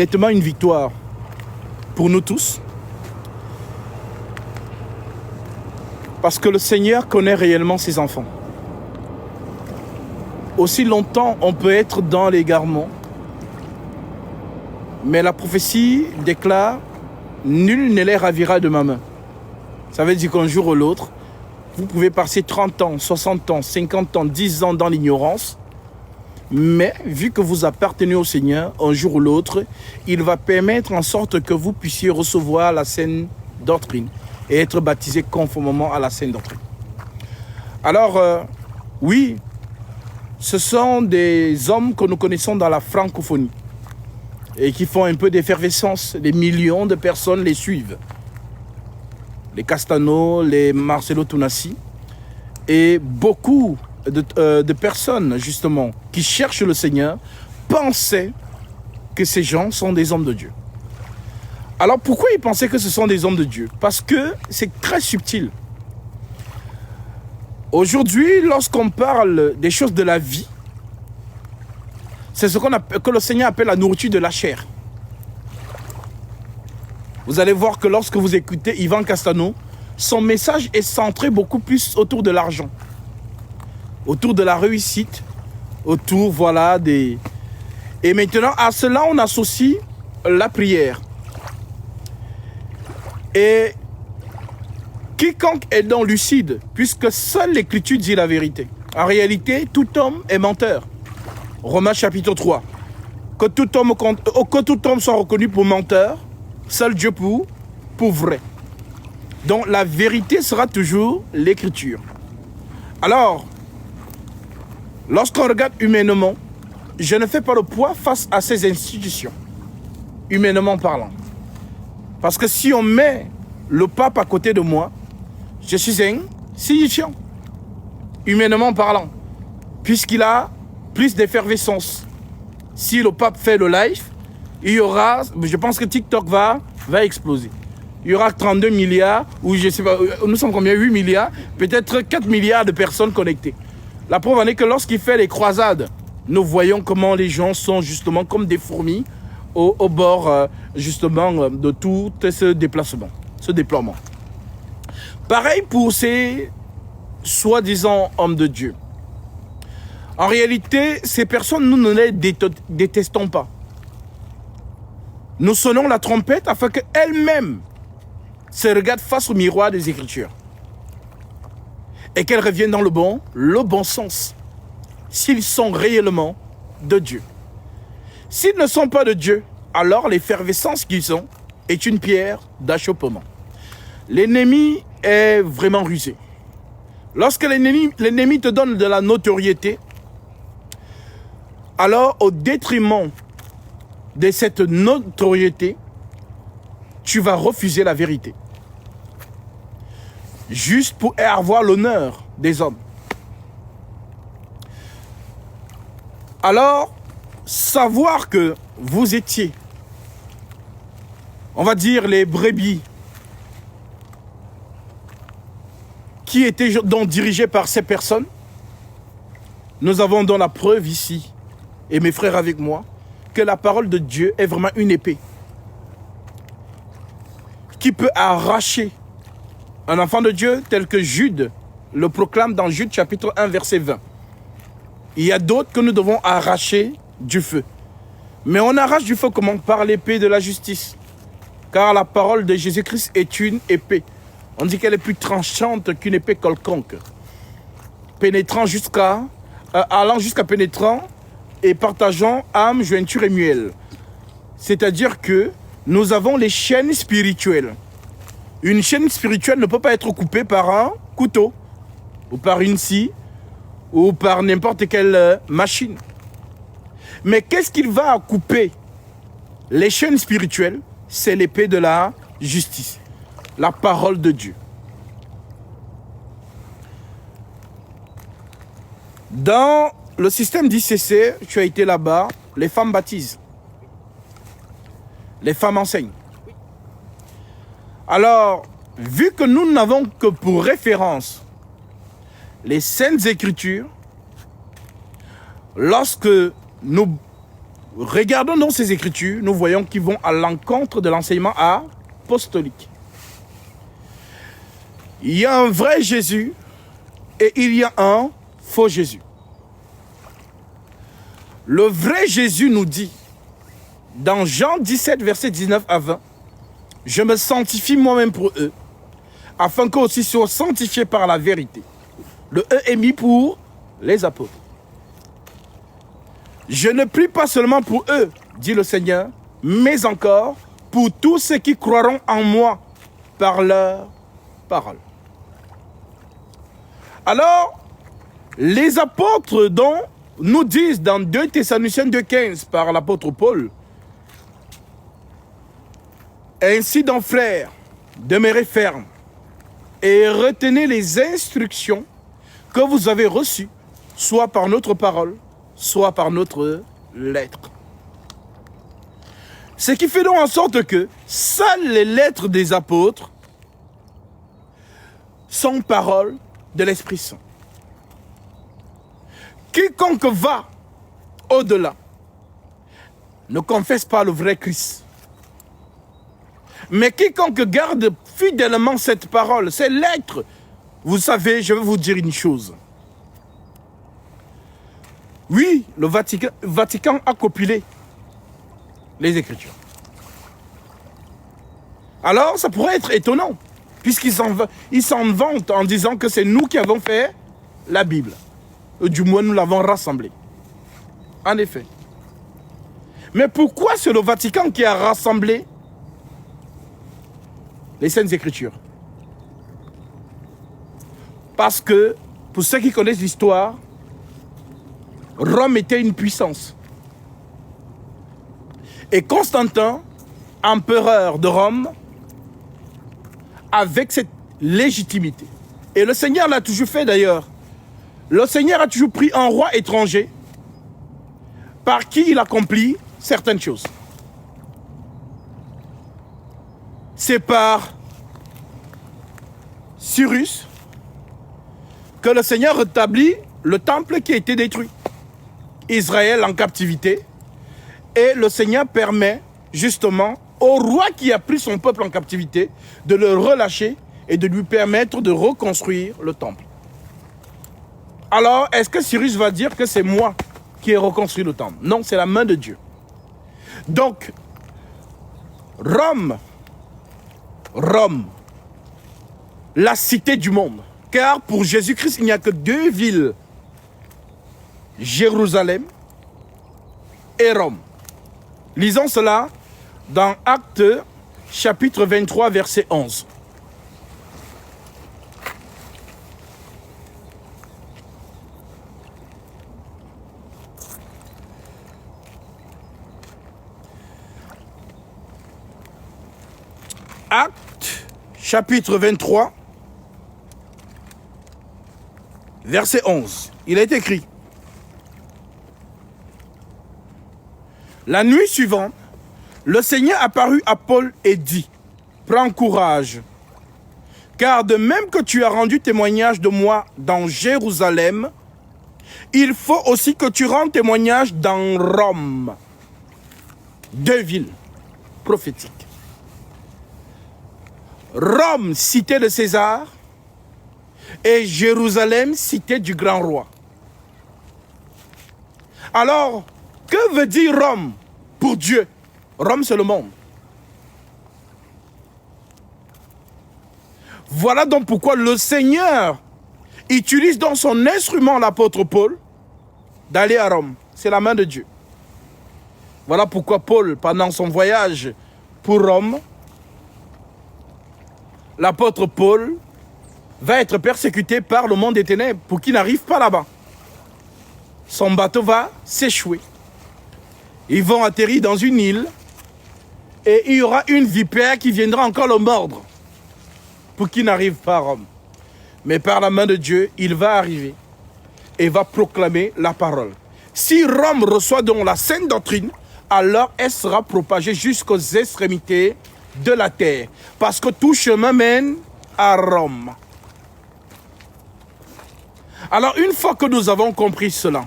Honnêtement, une victoire pour nous tous. Parce que le Seigneur connaît réellement ses enfants. Aussi longtemps on peut être dans l'égarement, mais la prophétie déclare « Nul ne les ravira de ma main ». Ça veut dire qu'un jour ou l'autre, vous pouvez passer 30 ans, 60 ans, 50 ans, 10 ans dans l'ignorance, mais vu que vous appartenez au Seigneur, un jour ou l'autre, il va permettre en sorte que vous puissiez recevoir la saine doctrine et être baptisé conformément à la saine doctrine. Alors, oui, ce sont des hommes que nous connaissons dans la francophonie et qui font un peu d'effervescence. Des millions de personnes les suivent. Les Castano, les Marcelo Tounassi et beaucoup de personnes justement qui cherchent le Seigneur pensaient que ces gens sont des hommes de Dieu. Alors pourquoi ils pensaient que ce sont des hommes de Dieu? Parce que c'est très subtil. Aujourd'hui, lorsqu'on parle des choses de la vie, c'est ce que le Seigneur appelle la nourriture de la chair. Vous allez voir que lorsque vous écoutez Yvan Castano, son message est centré beaucoup plus autour de l'argent, autour de la réussite, autour, voilà, des... Et maintenant, à cela, on associe la prière. Et quiconque est donc lucide, puisque seule l'Écriture dit la vérité. En réalité, tout homme est menteur. Romains chapitre 3. Que tout homme soit reconnu pour menteur, seul Dieu pour vrai. Donc la vérité sera toujours l'Écriture. Alors, lorsqu'on regarde humainement, je ne fais pas le poids face à ces institutions, humainement parlant. Parce que si on met le pape à côté de moi, je suis insignifiant, humainement parlant, puisqu'il a plus d'effervescence. Si le pape fait le live, il y aura, je pense que TikTok va exploser. Il y aura 32 milliards, ou je sais pas, nous sommes combien, 8 milliards, peut-être 4 milliards de personnes connectées. La preuve en est que lorsqu'il fait les croisades, nous voyons comment les gens sont justement comme des fourmis au bord justement de tout ce déploiement. Pareil pour ces soi-disant hommes de Dieu. En réalité, ces personnes, nous ne les détestons pas. Nous sonnons la trompette afin qu'elles-mêmes se regardent face au miroir des Écritures et qu'elles reviennent dans le bon sens, s'ils sont réellement de Dieu. S'ils ne sont pas de Dieu, alors l'effervescence qu'ils ont est une pierre d'achoppement. L'ennemi est vraiment rusé. Lorsque l'ennemi te donne de la notoriété, alors au détriment de cette notoriété, tu vas refuser la vérité. Juste pour avoir l'honneur des hommes. Alors, savoir que vous étiez, on va dire, les brebis qui étaient donc dirigés par ces personnes, nous avons donc la preuve ici, et mes frères avec moi, que la parole de Dieu est vraiment une épée qui peut arracher un enfant de Dieu tel que Jude le proclame dans Jude chapitre 1 verset 20. Il y a d'autres que nous devons arracher du feu. Mais on arrache du feu comment? Par l'épée de la justice. Car la parole de Jésus-Christ est une épée. On dit qu'elle est plus tranchante qu'une épée quelconque. Pénétrant allant jusqu'à pénétrant et partageant âme, jointure et muelle. C'est-à-dire que nous avons les chaînes spirituelles. Une chaîne spirituelle ne peut pas être coupée par un couteau, ou par une scie, ou par n'importe quelle machine. Mais qu'est-ce qu'il va couper? Les chaînes spirituelles, c'est l'épée de la justice, la parole de Dieu. Dans le système d'ICC, tu as été là-bas, les femmes baptisent. Les femmes enseignent. Alors, vu que nous n'avons que pour référence les Saintes Écritures, lorsque nous regardons dans ces Écritures, nous voyons qu'ils vont à l'encontre de l'enseignement apostolique. Il y a un vrai Jésus et il y a un faux Jésus. Le vrai Jésus nous dit, dans Jean 17, versets 19 à 20, « Je me sanctifie moi-même pour eux, afin qu'eux aussi soient sanctifiés par la vérité. » Le « eux » est mis pour les apôtres. « Je ne prie pas seulement pour eux, dit le Seigneur, mais encore pour tous ceux qui croiront en moi par leur parole. » Alors, les apôtres dont nous disent dans 2 Thessaloniciens 2,15 par l'apôtre Paul, « Ainsi donc, frères, demeurez fermes et retenez les instructions que vous avez reçues, soit par notre parole, soit par notre lettre. » Ce qui fait donc en sorte que seules les lettres des apôtres sont paroles de l'Esprit Saint. Quiconque va au-delà ne confesse pas le vrai Christ. Mais quiconque garde fidèlement cette parole, ces lettres, vous savez, je vais vous dire une chose. Oui, le Vatican a copulé les Écritures. Alors, ça pourrait être étonnant, puisqu'ils s'en vantent en disant que c'est nous qui avons fait la Bible. Du moins, nous l'avons rassemblée. En effet. Mais pourquoi c'est le Vatican qui a rassemblé les Saintes Écritures? Parce que, pour ceux qui connaissent l'histoire, Rome était une puissance. Et Constantin, empereur de Rome, avec cette légitimité. Et le Seigneur l'a toujours fait d'ailleurs. Le Seigneur a toujours pris un roi étranger par qui il accomplit certaines choses. C'est par Cyrus que le Seigneur rétablit le temple qui a été détruit. Israël en captivité. Et le Seigneur permet justement au roi qui a pris son peuple en captivité de le relâcher et de lui permettre de reconstruire le temple. Alors, est-ce que Cyrus va dire que c'est moi qui ai reconstruit le temple? Non, c'est la main de Dieu. Donc, Rome, la cité du monde. Car pour Jésus-Christ, il n'y a que 2 villes. Jérusalem et Rome. Lisons cela dans Actes chapitre 23, verset 11. Actes chapitre 23, verset 11. Il est écrit: La nuit suivante, le Seigneur apparut à Paul et dit: Prends courage, car de même que tu as rendu témoignage de moi dans Jérusalem, il faut aussi que tu rendes témoignage dans Rome. 2 villes prophétiques. Rome, cité de César, et Jérusalem, cité du grand roi. Alors, que veut dire Rome pour Dieu? Rome, c'est le monde. Voilà donc pourquoi le Seigneur utilise dans son instrument l'apôtre Paul d'aller à Rome. C'est la main de Dieu. Voilà pourquoi Paul, pendant son voyage pour Rome, l'apôtre Paul va être persécuté par le monde des ténèbres pour qu'il n'arrive pas là-bas. Son bateau va s'échouer. Ils vont atterrir dans une île et il y aura une vipère qui viendra encore le mordre pour qu'il n'arrive pas à Rome. Mais par la main de Dieu, il va arriver et va proclamer la parole. Si Rome reçoit donc la sainte doctrine, alors elle sera propagée jusqu'aux extrémités de la terre. Parce que tout chemin mène à Rome. Alors une fois que nous avons compris cela,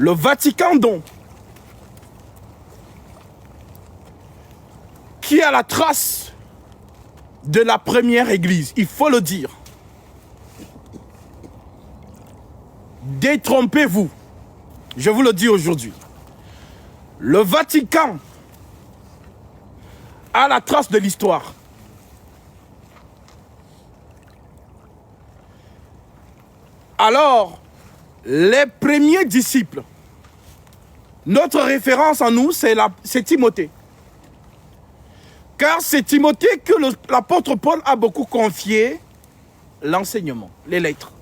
Le Vatican donc, qui a la trace de la première église, il faut le dire. Détrompez-vous, je vous le dis aujourd'hui. Le Vatican a la trace de l'histoire. Alors, les premiers disciples, notre référence en nous, c'est Timothée. Car c'est Timothée que l'apôtre Paul a beaucoup confié l'enseignement, les lettres.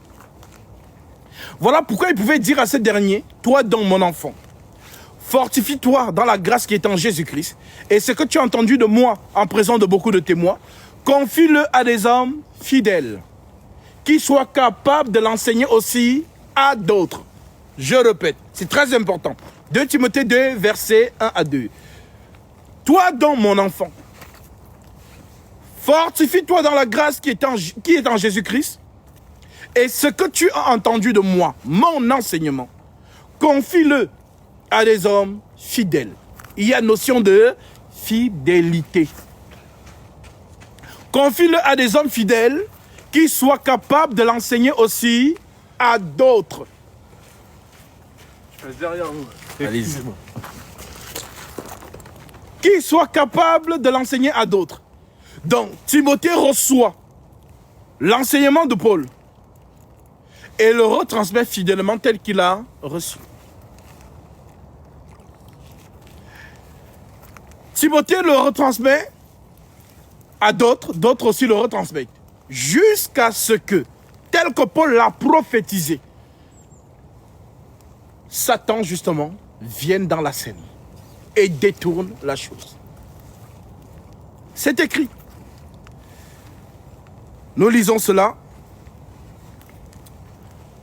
Voilà pourquoi il pouvait dire à ce dernier, toi donc mon enfant, fortifie-toi dans la grâce qui est en Jésus-Christ, et ce que tu as entendu de moi en présence de beaucoup de témoins, confie-le à des hommes fidèles, qui soient capables de l'enseigner aussi à d'autres. Je répète, c'est très important. 2 Timothée 2, versets 1 à 2. Toi donc mon enfant, fortifie-toi dans la grâce qui est en Jésus-Christ, et ce que tu as entendu de moi, mon enseignement, confie-le à des hommes fidèles. Il y a notion de fidélité. Confie-le à des hommes fidèles qui soient capables de l'enseigner aussi à d'autres. Je passe derrière vous. Allez-y. Qui soient capables de l'enseigner à d'autres. Donc, Timothée reçoit l'enseignement de Paul et le retransmet fidèlement tel qu'il a reçu. Timothée le retransmet à d'autres, d'autres aussi le retransmettent. Jusqu'à ce que, tel que Paul l'a prophétisé, Satan justement vienne dans la scène et détourne la chose. C'est écrit. Nous lisons cela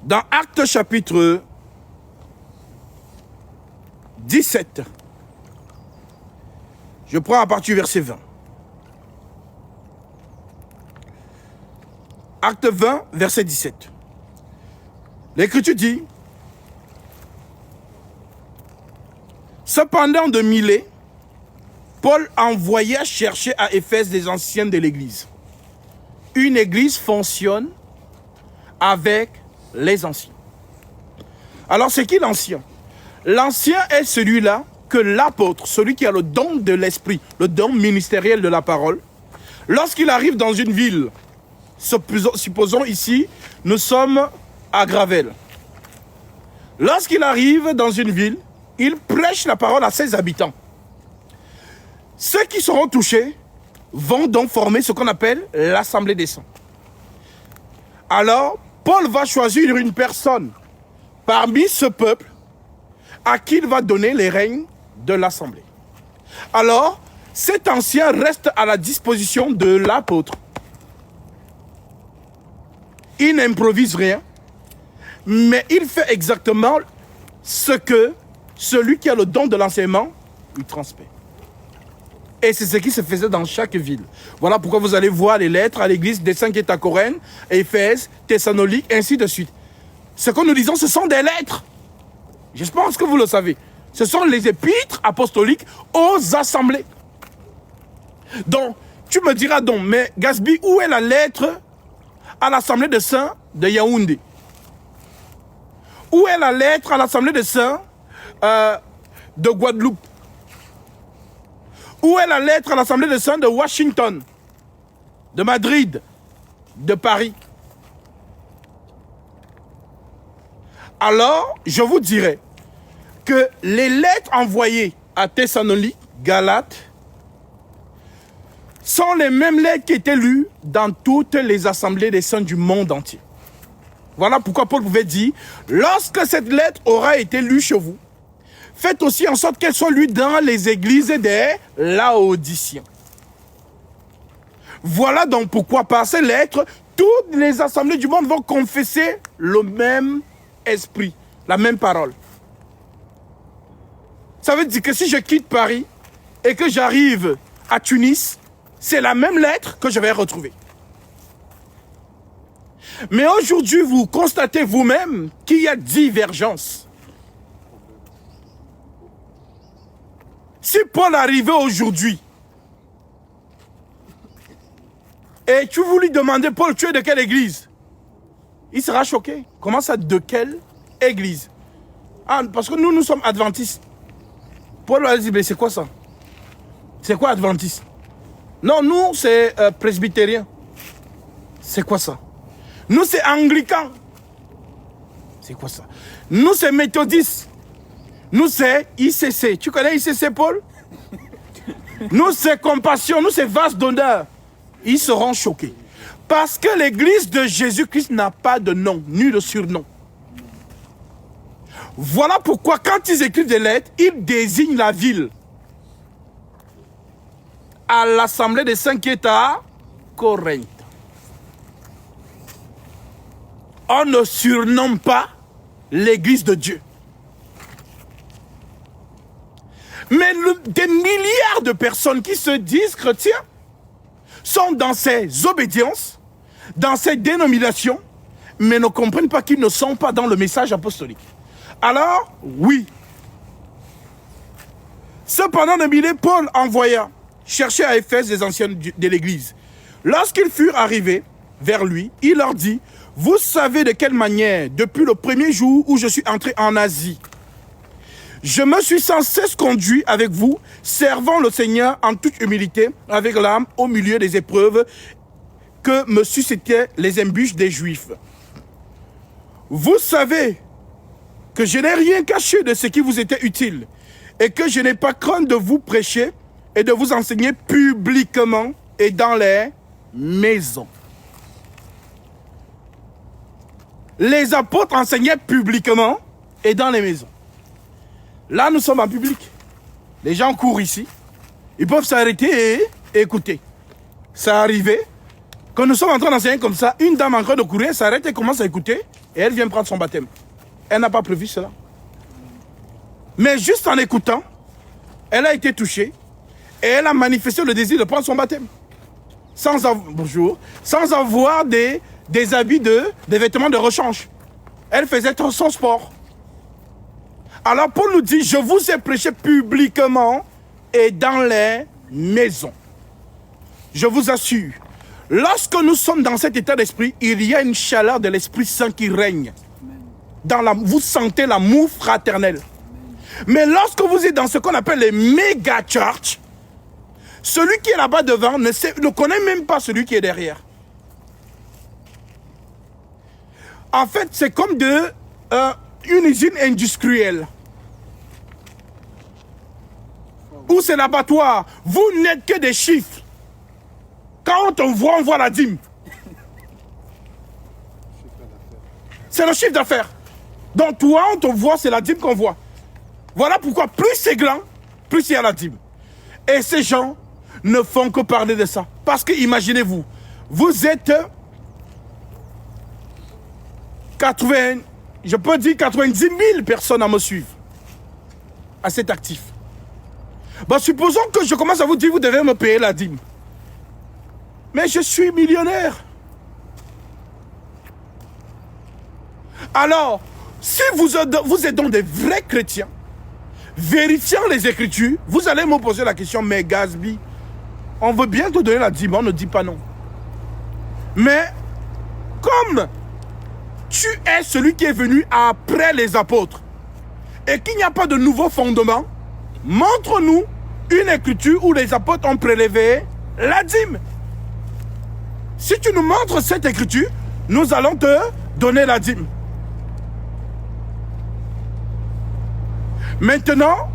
dans Actes chapitre 17. Je prends à partir du verset 20. Acte 20, verset 17. L'Écriture dit: cependant de Milet, Paul envoya chercher à Éphèse des anciens de l'Église. Une Église fonctionne avec les anciens. Alors c'est qui l'ancien? L'ancien est celui-là que l'apôtre, celui qui a le don de l'esprit, le don ministériel de la parole, lorsqu'il arrive dans une ville, supposons ici, nous sommes à Gravel. Lorsqu'il arrive dans une ville, il prêche la parole à ses habitants. Ceux qui seront touchés vont donc former ce qu'on appelle l'Assemblée des Saints. Alors, Paul va choisir une personne parmi ce peuple à qui il va donner les règnes de l'Assemblée. Alors, cet ancien reste à la disposition de l'apôtre. Il n'improvise rien, mais il fait exactement ce que celui qui a le don de l'enseignement lui transmet. Et c'est ce qui se faisait dans chaque ville. Voilà pourquoi vous allez voir les lettres à l'église des saints qui est à Corinthe, Éphèse, Thessalonique, ainsi de suite. Ce que nous disons, ce sont des lettres. Je pense que vous le savez. Ce sont les épîtres apostoliques aux assemblées. Donc, tu me diras donc, mais Gasby, où est la lettre à l'assemblée des saints de Yaoundé? Où est la lettre à l'assemblée des saints de Guadeloupe? Où est la lettre à l'Assemblée des Saints de Washington, de Madrid, de Paris? Alors, je vous dirais que les lettres envoyées à Thessalonique, Galates, sont les mêmes lettres qui étaient lues dans toutes les assemblées des saints du monde entier. Voilà pourquoi Paul pouvait dire, lorsque cette lettre aura été lue chez vous, faites aussi en sorte qu'elle soit lue dans les églises des Laodiciens. Voilà donc pourquoi par ces lettres, toutes les assemblées du monde vont confesser le même esprit, la même parole. Ça veut dire que si je quitte Paris et que j'arrive à Tunis, c'est la même lettre que je vais retrouver. Mais aujourd'hui, vous constatez vous-même qu'il y a divergence. Si Paul arrivait aujourd'hui, et tu veux lui demander, Paul, tu es de quelle église? Il sera choqué. Comment ça, de quelle église? Ah, parce que nous sommes adventistes. Paul va dire, mais c'est quoi ça? C'est quoi adventiste? Non, nous, c'est presbytérien. C'est quoi ça? Nous, c'est anglican. C'est quoi ça? Nous, c'est méthodiste. Nous, c'est ICC. Tu connais ICC, Paul? Nous, c'est compassion. Nous, c'est vase d'honneur. Ils seront choqués. Parce que l'église de Jésus-Christ n'a pas de nom, ni de surnom. Voilà pourquoi, quand ils écrivent des lettres, ils désignent la ville. À l'assemblée des saints qui est à Corinthe. On ne surnomme pas l'église de Dieu. Mais des milliards de personnes qui se disent chrétiens sont dans ces obédiences, dans ces dénominations, mais ne comprennent pas qu'ils ne sont pas dans le message apostolique. Alors, oui. Cependant, Paul envoya chercher à Éphèse les anciens de l'église. Lorsqu'ils furent arrivés vers lui, il leur dit, « Vous savez de quelle manière, depuis le premier jour où je suis entré en Asie, je me suis sans cesse conduit avec vous, servant le Seigneur en toute humilité, avec l'âme au milieu des épreuves que me suscitaient les embûches des Juifs. Vous savez que je n'ai rien caché de ce qui vous était utile, et que je n'ai pas craint de vous prêcher et de vous enseigner publiquement et dans les maisons. » Les apôtres enseignaient publiquement et dans les maisons. Là, nous sommes en public. Les gens courent ici. Ils peuvent s'arrêter et écouter. Ça arrivait. Quand nous sommes en train d'enseigner comme ça, une dame en train de courir s'arrête et commence à écouter. Et elle vient prendre son baptême. Elle n'a pas prévu cela. Mais juste en écoutant, elle a été touchée. Et elle a manifesté le désir de prendre son baptême. Sans avoir des habits, des vêtements de rechange. Elle faisait son sport. Alors Paul nous dit, je vous ai prêché publiquement et dans les maisons. Je vous assure, lorsque nous sommes dans cet état d'esprit, il y a une chaleur de l'Esprit Saint qui règne. Vous sentez l'amour fraternel. Mais lorsque vous êtes dans ce qu'on appelle les méga church, celui qui est là-bas devant ne connaît même pas celui qui est derrière. En fait, c'est comme une usine industrielle. Où c'est l'abattoir. Vous n'êtes que des chiffres. Quand on voit la dîme. C'est le chiffre d'affaires. Donc toi, on te voit, c'est la dîme qu'on voit. Voilà pourquoi plus c'est grand, plus il y a la dîme. Et ces gens ne font que parler de ça. Parce que imaginez-vous, vous êtes 90 000 personnes à me suivre. À cet actif. Bon, supposons que je commence à vous dire, vous devez me payer la dîme. Mais je suis millionnaire. Alors, si vous êtes donc des vrais chrétiens, vérifiant les Écritures, vous allez me poser la question, mais Gazby, on veut bien te donner la dîme, on ne dit pas non. Mais, comme tu es celui qui est venu après les apôtres, et qu'il n'y a pas de nouveau fondement, montre-nous une écriture où les apôtres ont prélevé la dîme. Si tu nous montres cette écriture, nous allons te donner la dîme. Maintenant,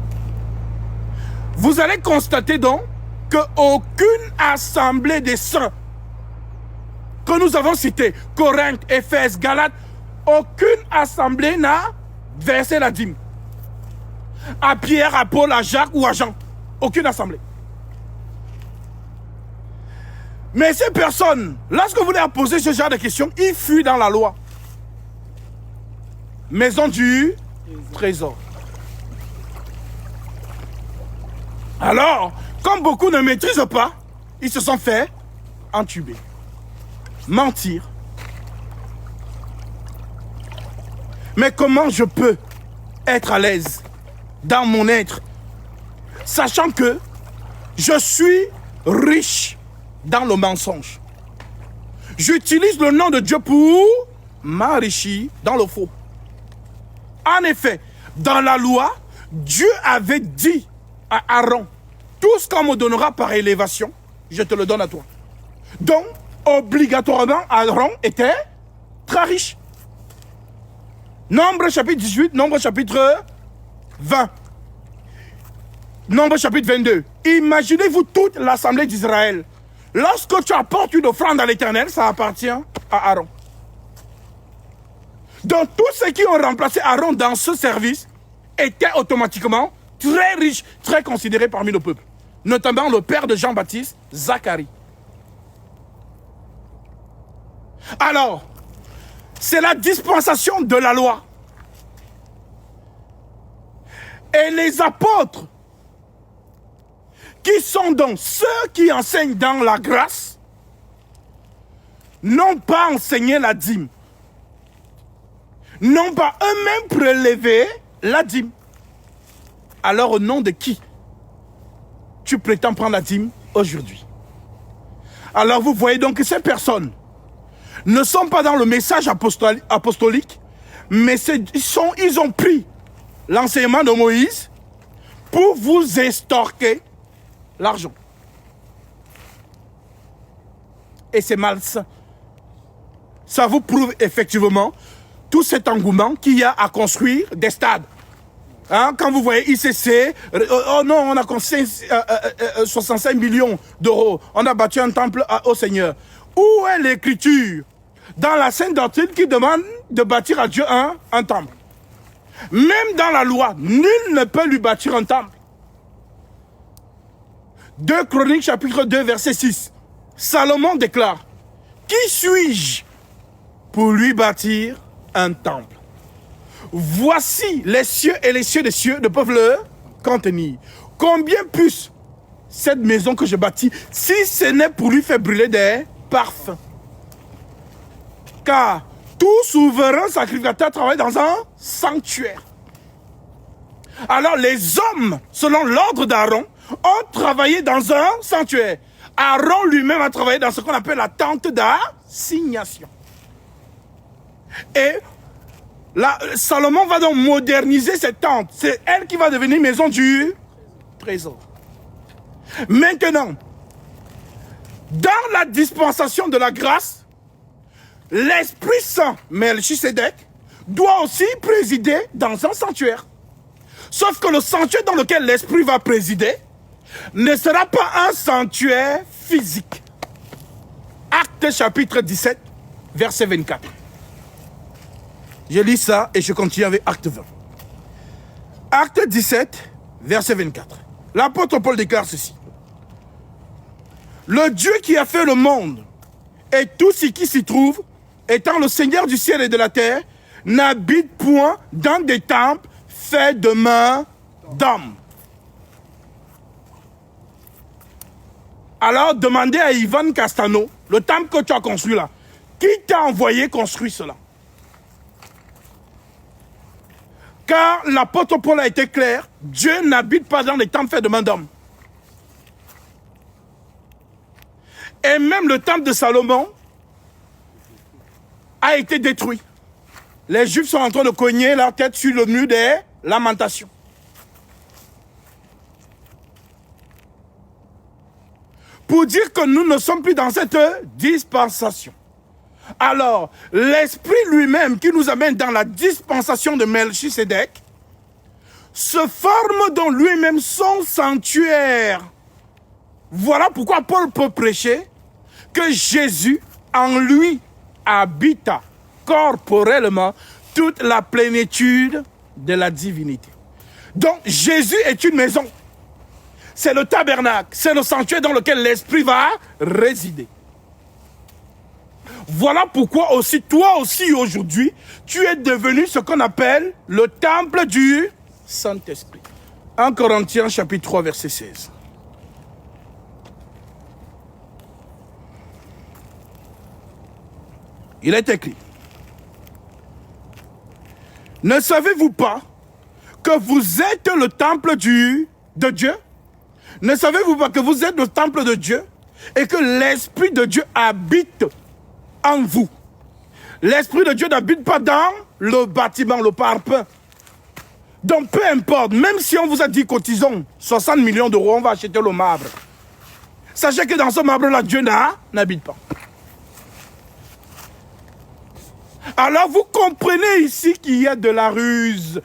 vous allez constater donc qu'aucune assemblée des saints que nous avons citée, Corinthe, Éphèse, Galates, aucune assemblée n'a versé la dîme. À Pierre, à Paul, à Jacques ou à Jean. Aucune assemblée. Mais ces personnes, lorsque vous leur posez ce genre de questions, ils fuient dans la loi. Maison du trésor. Alors, comme beaucoup ne maîtrisent pas, ils se sont fait entuber. Mentir. Mais comment je peux être à l'aise dans mon être sachant que je suis riche dans le mensonge. J'utilise le nom de Dieu pour m'enrichir dans le faux. En effet, dans la loi, Dieu avait dit à Aaron, tout ce qu'on me donnera par élévation, je te le donne à toi. Donc, obligatoirement, Aaron était très riche. Nombre chapitre 18, Nombre chapitre 20. Nombre chapitre 22. Imaginez-vous toute l'assemblée d'Israël. Lorsque tu apportes une offrande à l'Éternel, ça appartient à Aaron. Donc tous ceux qui ont remplacé Aaron dans ce service étaient automatiquement très riches, très considérés parmi le peuple. Notamment le père de Jean-Baptiste, Zacharie. Alors, c'est la dispensation de la loi. Et les apôtres, qui sont donc ceux qui enseignent dans la grâce, n'ont pas enseigné la dîme. N'ont pas eux-mêmes prélevé la dîme. Alors au nom de qui tu prétends prendre la dîme aujourd'hui? Alors vous voyez donc que ces personnes ne sont pas dans le message apostolique, mais ils ont pris l'enseignement de Moïse pour vous extorquer l'argent. Et c'est malsain. Ça vous prouve effectivement tout cet engouement qu'il y a à construire des stades. Hein, quand vous voyez ICC, oh non, on a construit 65 millions d'euros. On a bâti un temple au Seigneur. Où est l'écriture dans la Sainte Doctrine qui demande de bâtir à Dieu un temple? Même dans la loi, nul ne peut lui bâtir un temple. 2 Chroniques chapitre 2 verset 6. Salomon déclare, qui suis-je pour lui bâtir un temple? Voici les cieux et les cieux des cieux ne peuvent le contenir. Combien plus cette maison que je bâtis, si ce n'est pour lui faire brûler des parfums? Car tout souverain sacrificateur travaille dans un sanctuaire. Alors les hommes, selon l'ordre d'Aaron, ont travaillé dans un sanctuaire. Aaron lui-même a travaillé dans ce qu'on appelle la tente d'assignation. Et là, Salomon va donc moderniser cette tente. C'est elle qui va devenir maison du trésor. Maintenant, dans la dispensation de la grâce, l'Esprit Saint, Melchisédek, doit aussi présider dans un sanctuaire. Sauf que le sanctuaire dans lequel l'Esprit va présider ne sera pas un sanctuaire physique. Actes chapitre 17, verset 24. Je lis ça et je continue avec Acte 20. Acte 17, verset 24. L'apôtre Paul déclare ceci. Le Dieu qui a fait le monde et tout ce qui s'y trouve, étant le Seigneur du ciel et de la terre, n'habite point dans des temples faits de mains d'hommes. Alors demandez à Ivan Castano, le temple que tu as construit là, qui t'a envoyé construire cela? Car l'apôtre Paul a été clair, Dieu n'habite pas dans les temples faits de mains d'hommes. Et même le temple de Salomon a été détruit. Les Juifs sont en train de cogner leur tête sur le mur des lamentations. Pour dire que nous ne sommes plus dans cette dispensation. Alors, l'Esprit lui-même qui nous amène dans la dispensation de Melchisédek se forme dans lui-même son sanctuaire. Voilà pourquoi Paul peut prêcher que Jésus en lui habita corporellement toute la plénitude de la divinité. Donc Jésus est une maison. C'est le tabernacle, c'est le sanctuaire dans lequel l'Esprit va résider. Voilà pourquoi aussi, toi aussi aujourd'hui, tu es devenu ce qu'on appelle le temple du Saint-Esprit. 1 Corinthiens chapitre 3 verset 16. Il est écrit. Ne savez-vous pas que vous êtes le temple de Dieu Ne savez-vous pas que vous êtes le temple de Dieu et que l'Esprit de Dieu habite en vous? L'Esprit de Dieu n'habite pas dans le bâtiment, le parpaing. Donc peu importe, même si on vous a dit cotisons 60 millions d'euros, on va acheter le marbre. Sachez que dans ce marbre-là, Dieu n'habite pas. Alors vous comprenez ici qu'il y a de la ruse.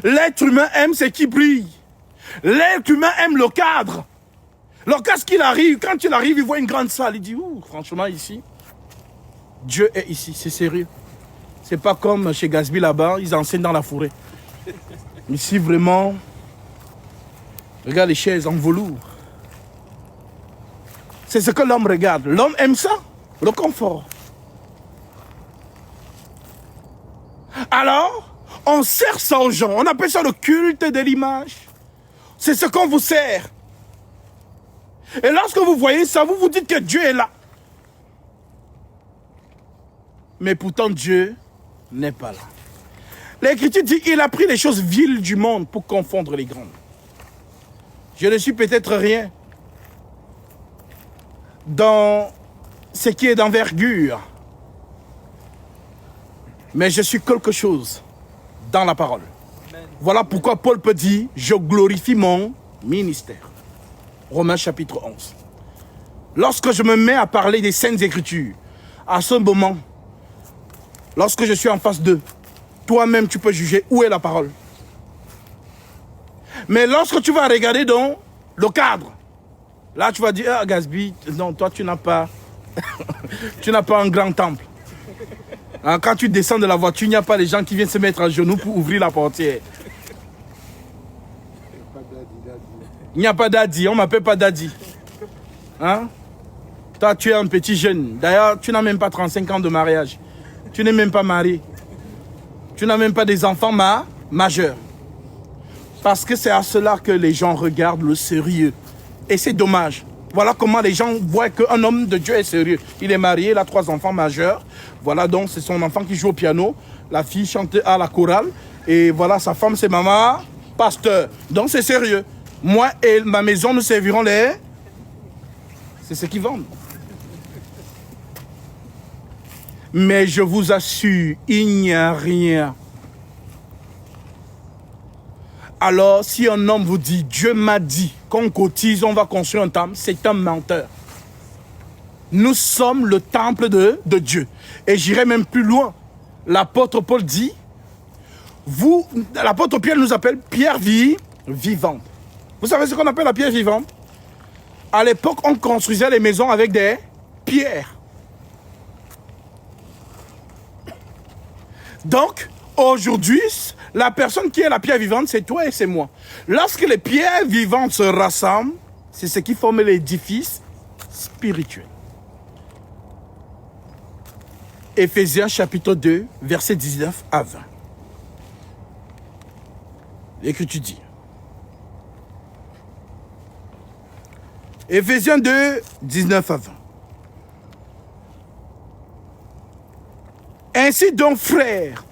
L'être humain aime ce qui brille. L'être humain aime le cadre. Alors quand il arrive, il voit une grande salle, il dit, ouh, franchement ici, Dieu est ici, c'est sérieux. C'est pas comme chez Gatsby là-bas, ils enseignent dans la forêt. Ici vraiment, regarde les chaises en velours. C'est ce que l'homme regarde. L'homme aime ça, le confort. Alors, on sert ça aux gens. On appelle ça le culte de l'image. C'est ce qu'on vous sert. Et lorsque vous voyez ça, vous vous dites que Dieu est là. Mais pourtant, Dieu n'est pas là. L'Écriture dit qu'il a pris les choses viles du monde pour confondre les grandes. Je ne suis peut-être rien dans ce qui est d'envergure, mais je suis quelque chose dans la parole. Voilà pourquoi Paul peut dire, je glorifie mon ministère. Romains chapitre 11. Lorsque je me mets à parler des Saintes Écritures, à ce moment, lorsque je suis en face d'eux, toi-même tu peux juger où est la parole. Mais lorsque tu vas regarder dans le cadre, là tu vas dire, ah Gatsby, non, toi tu n'as pas, tu n'as pas un grand temple. Quand tu descends de la voiture, il n'y a pas les gens qui viennent se mettre à genoux pour ouvrir la portière. Il n'y a pas daddy, on ne m'appelle pas daddy. Hein? Toi, tu es un petit jeune. D'ailleurs, tu n'as même pas 35 ans de mariage. Tu n'es même pas marié. Tu n'as même pas des enfants majeurs. Parce que c'est à cela que les gens regardent le sérieux. Et c'est dommage. Voilà comment les gens voient qu'un homme de Dieu est sérieux. Il est marié, il a 3 enfants majeurs. Voilà donc, c'est son enfant qui joue au piano. La fille chante à la chorale. Et voilà, sa femme, c'est maman, pasteur. Donc c'est sérieux. Moi et ma maison, nous servirons les... C'est ce qu'ils vendent. Mais je vous assure, il n'y a rien. Alors, si un homme vous dit, Dieu m'a dit qu'on cotise, on va construire un temple, c'est un menteur. Nous sommes le temple de Dieu. Et j'irai même plus loin. L'apôtre Paul dit, l'apôtre Pierre nous appelle pierre vivante. Vous savez ce qu'on appelle la pierre vivante? À l'époque, on construisait les maisons avec des pierres. Donc, aujourd'hui, la personne qui est la pierre vivante, c'est toi et c'est moi. Lorsque les pierres vivantes se rassemblent, c'est ce qui forme l'édifice spirituel. Éphésiens chapitre 2, versets 19 à 20. L'Écriture dit. Éphésiens 2, 19 à 20. Ainsi donc, frères,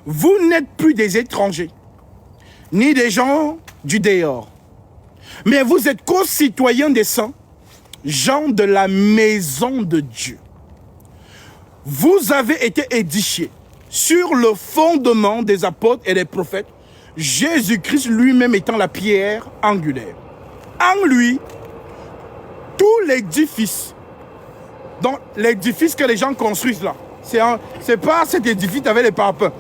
vous n'êtes plus des étrangers, ni des gens du dehors, mais vous êtes concitoyens des saints, gens de la maison de Dieu. Vous avez été édifiés sur le fondement des apôtres et des prophètes, Jésus-Christ lui-même étant la pierre angulaire. En lui, tout l'édifice, donc l'édifice que les gens construisent là, c'est pas cet édifice avec les parpaings.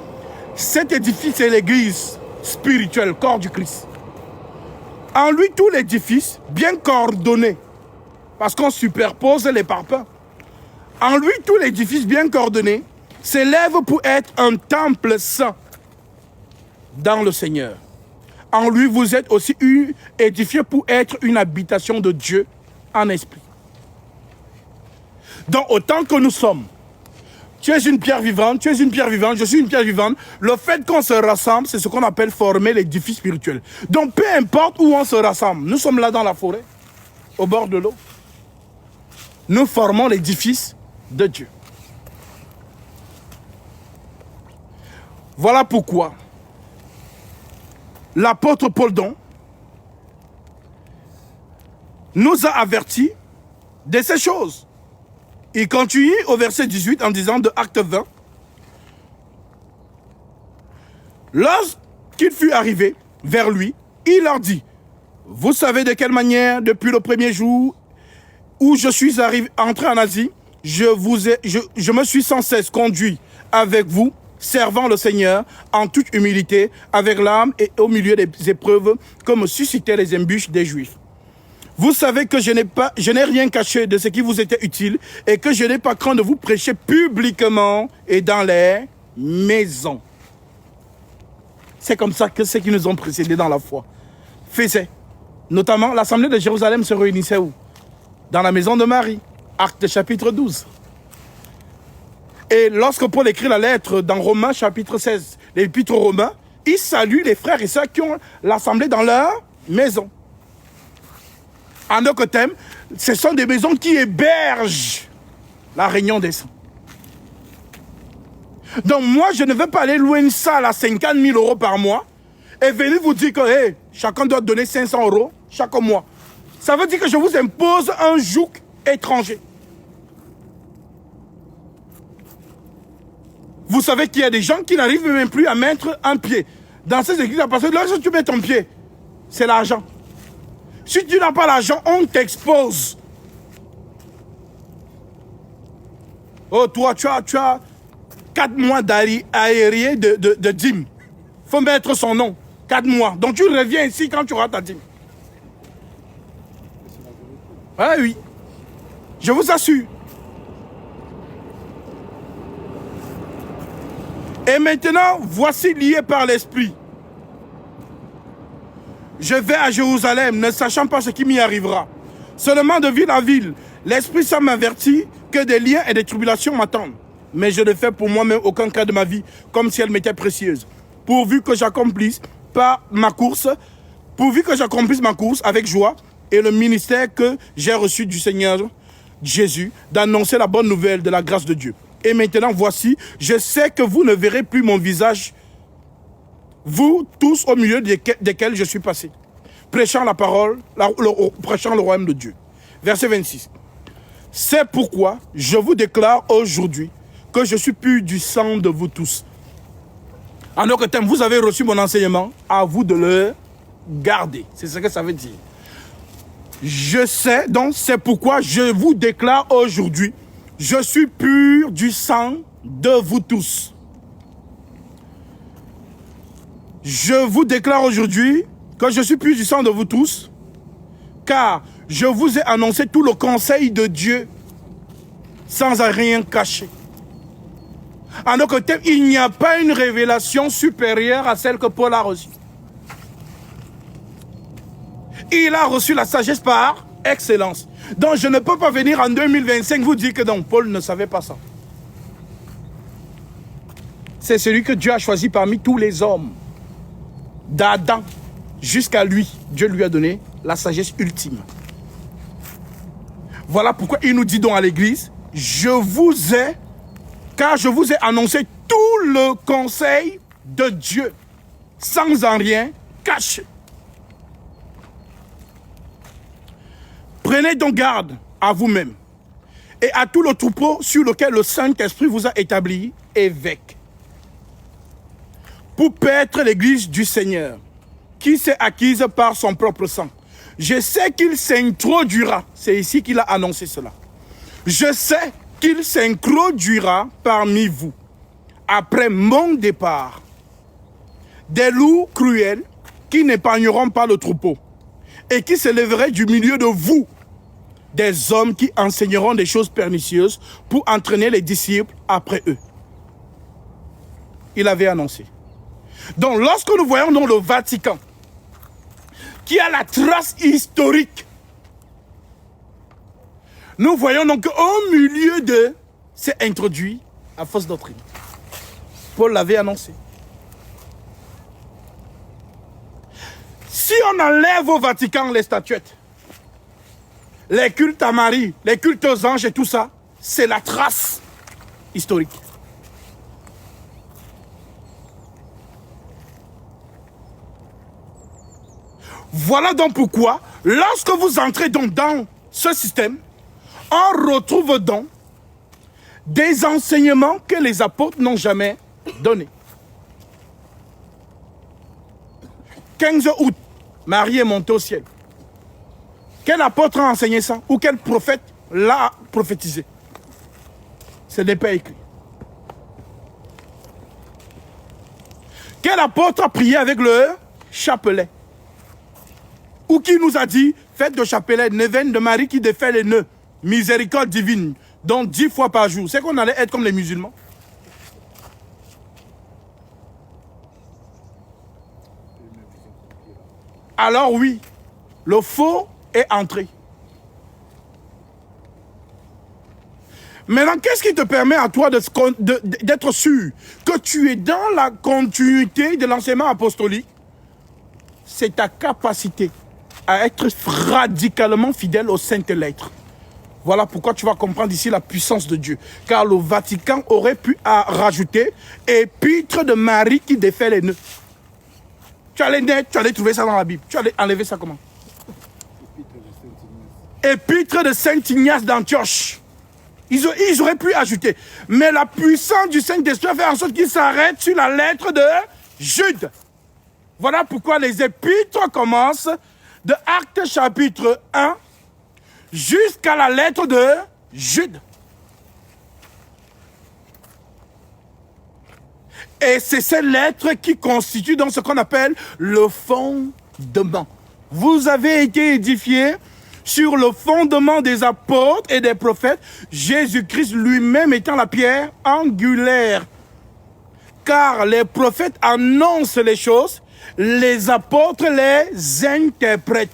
Cet édifice, c'est l'église spirituelle, corps du Christ. En lui, tout l'édifice, bien coordonné, parce qu'on superpose les parpaings. En lui, tout l'édifice bien coordonné s'élève pour être un temple saint dans le Seigneur. En lui, vous êtes aussi édifiés pour être une habitation de Dieu en esprit. Donc, autant que nous sommes, tu es une pierre vivante, tu es une pierre vivante, je suis une pierre vivante. Le fait qu'on se rassemble, c'est ce qu'on appelle former l'édifice spirituel. Donc, peu importe où on se rassemble, nous sommes là dans la forêt, au bord de l'eau. Nous formons l'édifice de Dieu. Voilà pourquoi l'apôtre Paul nous a avertis de ces choses. Il continue au verset 18 en disant de Acte 20. Lorsqu'il fut arrivé vers lui, il leur dit, vous savez de quelle manière, depuis le premier jour où je suis entré en Asie, je me suis sans cesse conduit avec vous, servant le Seigneur en toute humilité, avec l'âme et au milieu des épreuves que me suscitaient les embûches des Juifs. Vous savez que je n'ai rien caché de ce qui vous était utile et que je n'ai pas craint de vous prêcher publiquement et dans les maisons. C'est comme ça que ceux qui nous ont précédés dans la foi faisaient. Notamment, l'Assemblée de Jérusalem se réunissait où? Dans la maison de Marie. Acte chapitre 12. Et lorsque Paul écrit la lettre dans Romains chapitre 16, l'épître aux Romains, il salue les frères et sœurs qui ont l'Assemblée dans leur maison. En d'autres termes, ce sont des maisons qui hébergent la réunion des saints. Donc moi, je ne vais pas aller louer une salle à 50 000 euros par mois et venir vous dire que hey, chacun doit donner 500 euros chaque mois. Ça veut dire que je vous impose un joug étranger. Vous savez qu'il y a des gens qui n'arrivent même plus à mettre un pied dans ces églises parce que lorsque tu mets ton pied, c'est l'argent. Si tu n'as pas l'argent, on t'expose. Oh, toi, tu as 4 mois d'aéré de dîme. Il faut mettre son nom. 4 mois. Donc tu reviens ici quand tu auras ta dîme. Ah oui. Je vous assure. Et maintenant, voici lié par l'Esprit. Je vais à Jérusalem, ne sachant pas ce qui m'y arrivera. Seulement de ville en ville, l'Esprit Saint m'avertit que des liens et des tribulations m'attendent. Mais je ne fais pour moi-même aucun cas de ma vie comme si elle m'était précieuse. Pourvu que j'accomplisse ma course avec joie et le ministère que j'ai reçu du Seigneur Jésus d'annoncer la bonne nouvelle de la grâce de Dieu. Et maintenant, voici, je sais que vous ne verrez plus mon visage, vous tous au milieu desquels je suis passé, prêchant la parole, prêchant le royaume de Dieu. Verset 26. C'est pourquoi je vous déclare aujourd'hui que je suis pur du sang de vous tous. En d'autres termes, vous avez reçu mon enseignement, à vous de le garder. C'est ce que ça veut dire. Je sais, donc c'est pourquoi je vous déclare aujourd'hui, je suis pur du sang de vous tous. Je vous déclare aujourd'hui que je suis pur du sang de vous tous, car je vous ai annoncé tout le conseil de Dieu sans rien cacher. En d'autres termes, il n'y a pas une révélation supérieure à celle que Paul a reçue. Il a reçu la sagesse par excellence. Donc je ne peux pas venir en 2025 vous dire que non, Paul ne savait pas ça. C'est celui que Dieu a choisi parmi tous les hommes. D'Adam jusqu'à lui, Dieu lui a donné la sagesse ultime. Voilà pourquoi il nous dit donc à l'église, car je vous ai annoncé tout le conseil de Dieu, sans en rien cacher. Prenez donc garde à vous-même et à tout le troupeau sur lequel le Saint-Esprit vous a établi évêque, pour paître l'église du Seigneur, qui s'est acquise par son propre sang. Je sais qu'il s'introduira, c'est ici qu'il a annoncé cela. Je sais qu'il s'introduira parmi vous, après mon départ, des loups cruels qui n'épargneront pas le troupeau, et qui s'élèveraient du milieu de vous, des hommes qui enseigneront des choses pernicieuses pour entraîner les disciples après eux. Il avait annoncé. Donc lorsque nous voyons dans le Vatican, qui a la trace historique, nous voyons donc qu'au milieu d'eux, c'est introduit la fausse doctrine. Paul l'avait annoncé. Si on enlève au Vatican les statuettes, les cultes à Marie, les cultes aux anges et tout ça, c'est la trace historique. Voilà donc pourquoi, lorsque vous entrez donc dans ce système, on retrouve donc des enseignements que les apôtres n'ont jamais donnés. 15 août, Marie est montée au ciel. Quel apôtre a enseigné ça? Ou quel prophète l'a prophétisé? Ce n'est pas écrit. Quel apôtre a prié avec le chapelet? Ou qui nous a dit, faites de chapelet, neuvaine de Marie qui défait les nœuds, miséricorde divine, donc 10 fois par jour. C'est qu'on allait être comme les musulmans. Alors oui, le faux est entré. Maintenant, qu'est-ce qui te permet à toi d'être sûr que tu es dans la continuité de l'enseignement apostolique? C'est ta capacité à être radicalement fidèle aux saintes lettres. Voilà pourquoi tu vas comprendre ici la puissance de Dieu. Car le Vatican aurait pu rajouter « Épître de Marie qui défait les nœuds ». Tu allais trouver ça dans la Bible. Tu allais enlever ça comment? Épître de Saint-Ignace d'Antioche. Ils auraient pu ajouter. Mais la puissance du Saint-Esprit a fait en sorte qu'ils s'arrêtent sur la lettre de Jude. Voilà pourquoi les épîtres commencent de Actes chapitre 1 jusqu'à la lettre de Jude. Et c'est ces lettres qui constituent donc ce qu'on appelle le fondement. Vous avez été édifiés sur le fondement des apôtres et des prophètes, Jésus-Christ lui-même étant la pierre angulaire. Car les prophètes annoncent les choses, les apôtres les interprètent.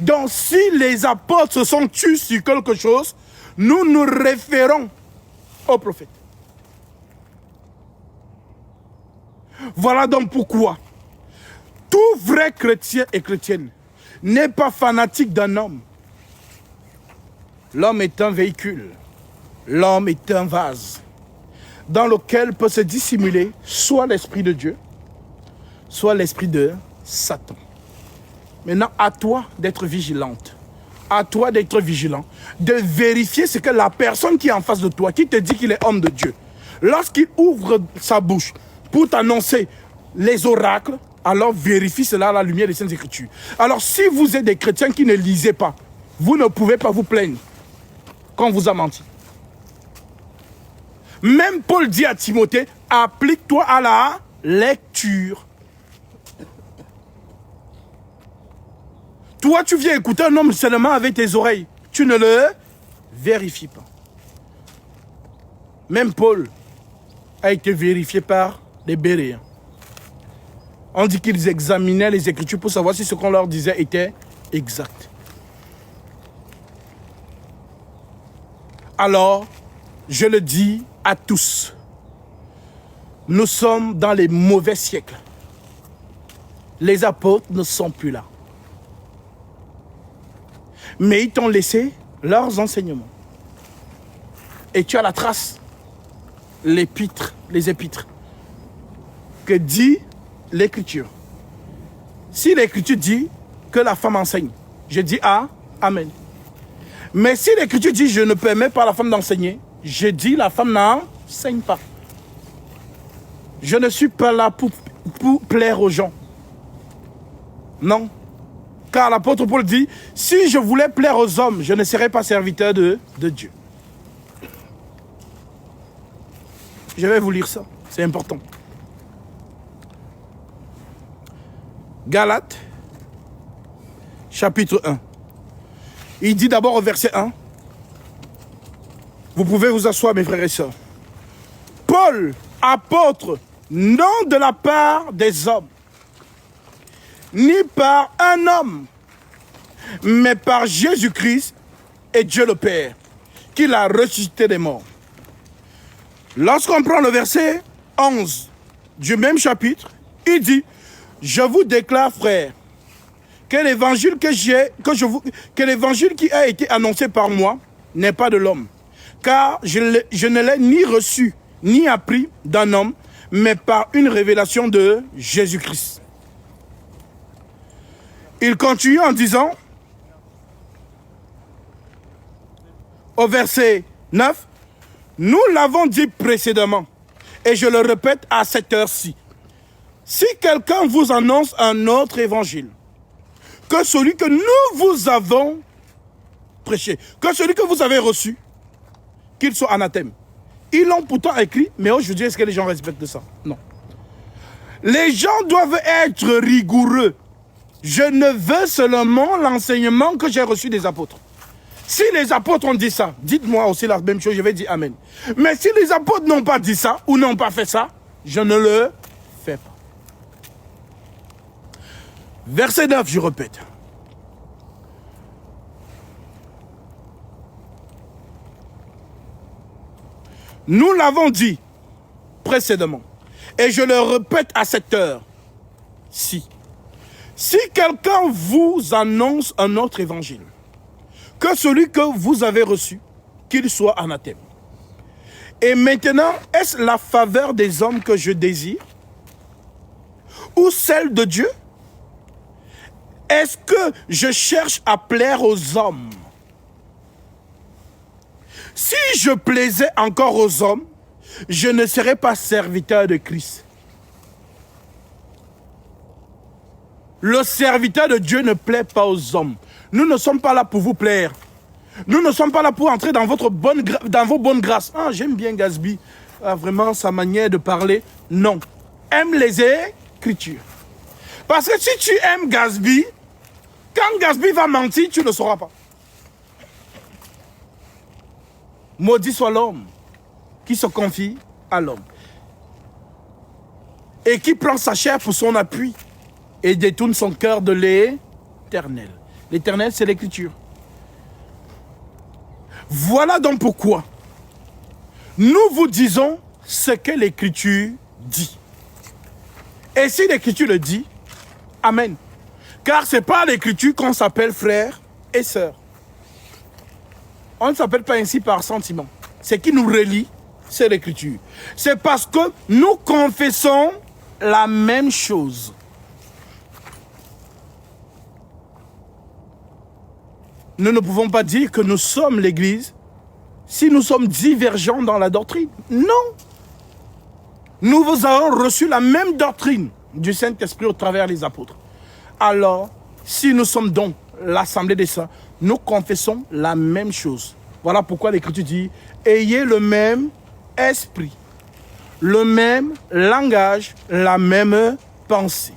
Donc si les apôtres se sont tus sur quelque chose, nous nous référons aux prophètes. Voilà donc pourquoi tout vrai chrétien et chrétienne n'est pas fanatique d'un homme. L'homme est un véhicule, l'homme est un vase dans lequel peut se dissimuler soit l'esprit de Dieu, soit l'esprit de Satan. Maintenant, à toi d'être vigilante, à toi d'être vigilant, de vérifier ce que la personne qui est en face de toi, qui te dit qu'il est homme de Dieu, lorsqu'il ouvre sa bouche pour t'annoncer les oracles, alors vérifie cela à la lumière des Saintes Écritures. Alors si vous êtes des chrétiens qui ne lisez pas, vous ne pouvez pas vous plaindre qu'on vous a menti. Même Paul dit à Timothée, applique-toi à la lecture. Toi, tu viens écouter un homme seulement avec tes oreilles. Tu ne le vérifies pas. Même Paul a été vérifié par les Béréens. On dit qu'ils examinaient les Écritures pour savoir si ce qu'on leur disait était exact. Alors, je le dis à tous, nous sommes dans les mauvais siècles. Les apôtres ne sont plus là. Mais ils t'ont laissé leurs enseignements. Et tu as la trace, les épîtres, que dit l'Écriture. Si l'Écriture dit que la femme enseigne, je dis Amen. Mais si l'Écriture dit je ne permets pas à la femme d'enseigner, je dis la femme n'enseigne pas. Je ne suis pas là pour plaire aux gens. Non. Car l'apôtre Paul dit, si je voulais plaire aux hommes, je ne serais pas serviteur de Dieu. Je vais vous lire ça, c'est important. Galates, chapitre 1. Il dit d'abord au verset 1, vous pouvez vous asseoir mes frères et sœurs. Paul, apôtre, non de la part des hommes, ni par un homme, mais par Jésus-Christ et Dieu le Père, qui l'a ressuscité des morts. Lorsqu'on prend le verset 11 du même chapitre, il dit, je vous déclare, frères, que l'évangile que l'évangile qui a été annoncé par moi n'est pas de l'homme, car je ne l'ai ni reçu, ni appris d'un homme, mais par une révélation de Jésus-Christ. Il continue en disant, au verset 9, nous l'avons dit précédemment, et je le répète à cette heure-ci. Si quelqu'un vous annonce un autre évangile, que celui que nous vous avons prêché, que celui que vous avez reçu, qu'il soit anathème. Ils l'ont pourtant écrit, mais aujourd'hui, est-ce que les gens respectent ça? Non. Les gens doivent être rigoureux. Je ne veux seulement l'enseignement que j'ai reçu des apôtres. Si les apôtres ont dit ça, dites-moi aussi la même chose, je vais dire Amen. Mais si les apôtres n'ont pas dit ça ou n'ont pas fait ça, je ne le fais pas. Verset 9, je répète. Nous l'avons dit précédemment, et je le répète à cette heure. Si quelqu'un vous annonce un autre évangile, que celui que vous avez reçu, qu'il soit anathème. Et maintenant, est-ce la faveur des hommes que je désire? Ou celle de Dieu? Est-ce que je cherche à plaire aux hommes? Si je plaisais encore aux hommes, je ne serais pas serviteur de Christ. Le serviteur de Dieu ne plaît pas aux hommes. Nous ne sommes pas là pour vous plaire. Nous ne sommes pas là pour entrer dans vos bonnes grâces. Ah, j'aime bien Gatsby. Ah, vraiment, sa manière de parler. Non. Aime les Écritures. Parce que si tu aimes Gatsby, quand Gatsby va mentir, tu ne le sauras pas. Maudit soit l'homme qui se confie à l'homme et qui prend sa chair pour son appui et détourne son cœur de l'Éternel. L'Éternel, c'est l'Écriture. Voilà donc pourquoi nous vous disons ce que l'Écriture dit. Et si l'Écriture le dit, Amen. Car ce n'est pas l'Écriture qu'on s'appelle frère et sœur. On ne s'appelle pas ainsi par sentiment. Ce qui nous relie, c'est l'Écriture. C'est parce que nous confessons la même chose. Nous ne pouvons pas dire que nous sommes l'Église si nous sommes divergents dans la doctrine. Non. Nous vous avons reçu la même doctrine du Saint-Esprit au travers des apôtres. Alors, si nous sommes donc l'Assemblée des saints, nous confessons la même chose. Voilà pourquoi l'Écriture dit, ayez le même esprit, le même langage, la même pensée.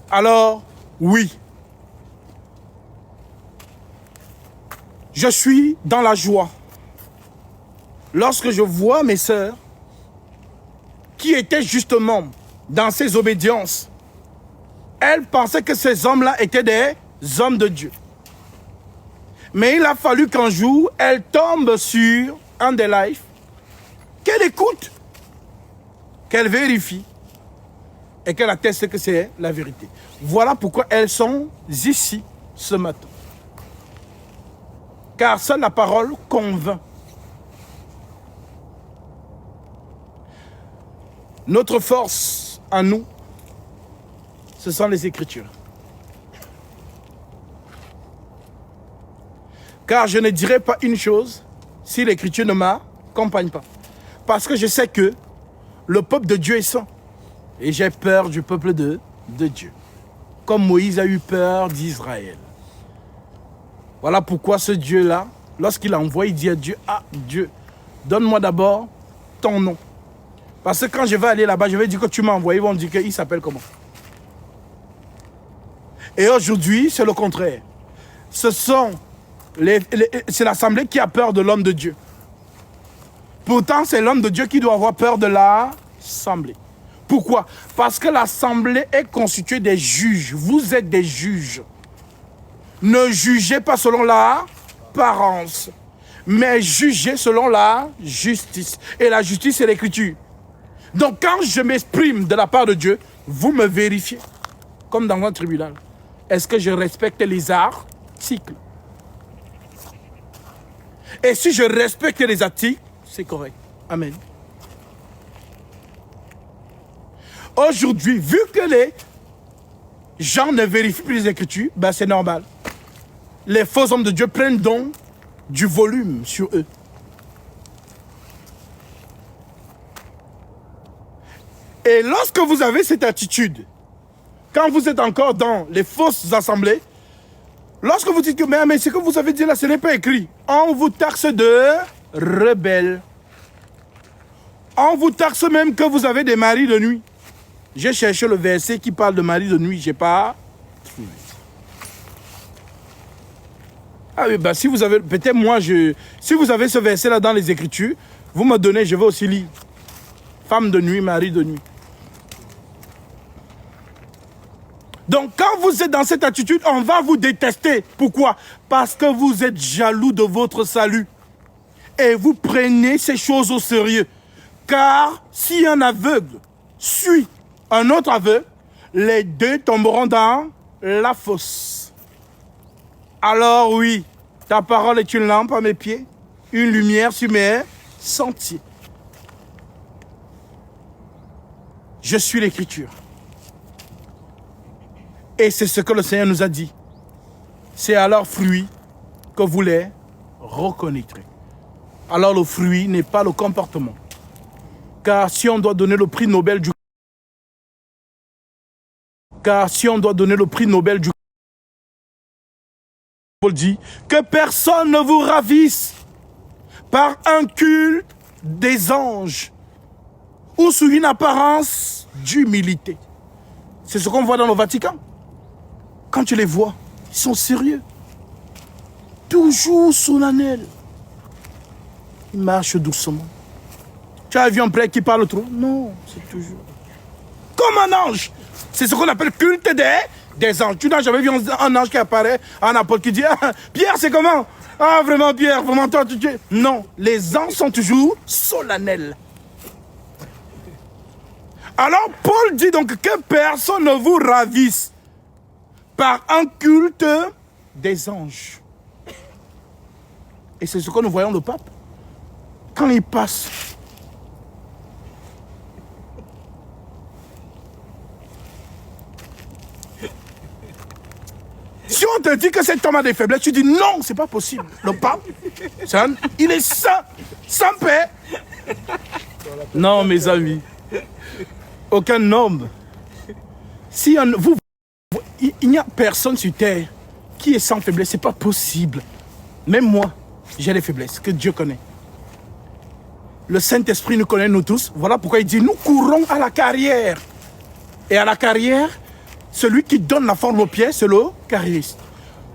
Alors, oui, je suis dans la joie lorsque je vois mes sœurs qui étaient justement dans ces obédiences. Elles pensaient que ces hommes-là étaient des hommes de Dieu. Mais il a fallu qu'un jour, elles tombent sur un des lives, qu'elles écoutent, qu'elles vérifient et qu'elles attestent que c'est la vérité. Voilà pourquoi elles sont ici ce matin. Car seule la parole convainc. Notre force à nous, ce sont les Écritures. Car je ne dirai pas une chose si l'Écriture ne m'accompagne pas. Parce que je sais que le peuple de Dieu est saint. Et j'ai peur du peuple de Dieu. Comme Moïse a eu peur d'Israël. Voilà pourquoi ce Dieu-là, lorsqu'il envoie, il dit à Dieu, ah Dieu, donne-moi d'abord ton nom. Parce que quand je vais aller là-bas, je vais dire que tu m'as envoyé, ils vont dire qu'il s'appelle comment. Et aujourd'hui, c'est le contraire. C'est l'assemblée qui a peur de l'homme de Dieu. Pourtant, c'est l'homme de Dieu qui doit avoir peur de l'assemblée. Pourquoi? Parce que l'assemblée est constituée des juges. Vous êtes des juges. Ne jugez pas selon l'apparence, mais jugez selon la justice. Et la justice, c'est l'Écriture. Donc, quand je m'exprime de la part de Dieu, vous me vérifiez, comme dans un tribunal. Est-ce que je respecte les articles? Et si je respecte les articles, c'est correct. Amen. Aujourd'hui, vu que les gens ne vérifient plus les Écritures, ben c'est normal. Les faux hommes de Dieu prennent donc du volume sur eux. Et lorsque vous avez cette attitude, quand vous êtes encore dans les fausses assemblées, lorsque vous dites que mais ce que vous avez dit là, ce n'est pas écrit, on vous taxe de rebelle. On vous taxe même que vous avez des maris de nuit. J'ai cherché le verset qui parle de mari de nuit, je n'ai pas trouvé. Ah oui, bah si vous avez, peut-être moi, si vous avez ce verset-là dans les Écritures, vous me donnez, je vais aussi lire. Femme de nuit, mari de nuit. Donc quand vous êtes dans cette attitude, on va vous détester. Pourquoi? Parce que vous êtes jaloux de votre salut. Et vous prenez ces choses au sérieux. Car si un aveugle suit un autre aveugle, les deux tomberont dans la fosse. Alors oui, ta parole est une lampe à mes pieds, une lumière sur mes sentiers. Je suis l'Écriture. Et c'est ce que le Seigneur nous a dit. C'est à leurs fruits que vous les reconnaîtrez. Alors le fruit n'est pas le comportement. Car si on doit donner le prix Nobel du Paul dit que personne ne vous ravisse par un culte des anges ou sous une apparence d'humilité. C'est ce qu'on voit dans le Vatican. Quand tu les vois, ils sont sérieux. Toujours solennels. Ils marchent doucement. Tu as vu un prêtre qui parle trop? Non, c'est toujours comme un ange. C'est ce qu'on appelle culte des anges. Tu n'as jamais vu un ange qui apparaît en apôtre qui dit ah, Pierre, c'est comment? Ah, vraiment, Pierre, vraiment, toi, tu es. Non, les anges sont toujours solennels. Alors, Paul dit donc que personne ne vous ravisse par un culte des anges. Et c'est ce que nous voyons le pape. Quand il passe, si on te dit que cet homme a des faiblesses, tu dis non, c'est pas possible. Le pape, il est saint, sans paix. Non, mes amis, aucun homme. Si il n'y a personne sur terre qui est sans faiblesse, c'est pas possible. Même moi, j'ai des faiblesses que Dieu connaît. Le Saint-Esprit nous connaît, nous tous. Voilà pourquoi il dit, nous courons à la carrière. Et à la carrière, celui qui donne la forme aux pieds, c'est le carriériste.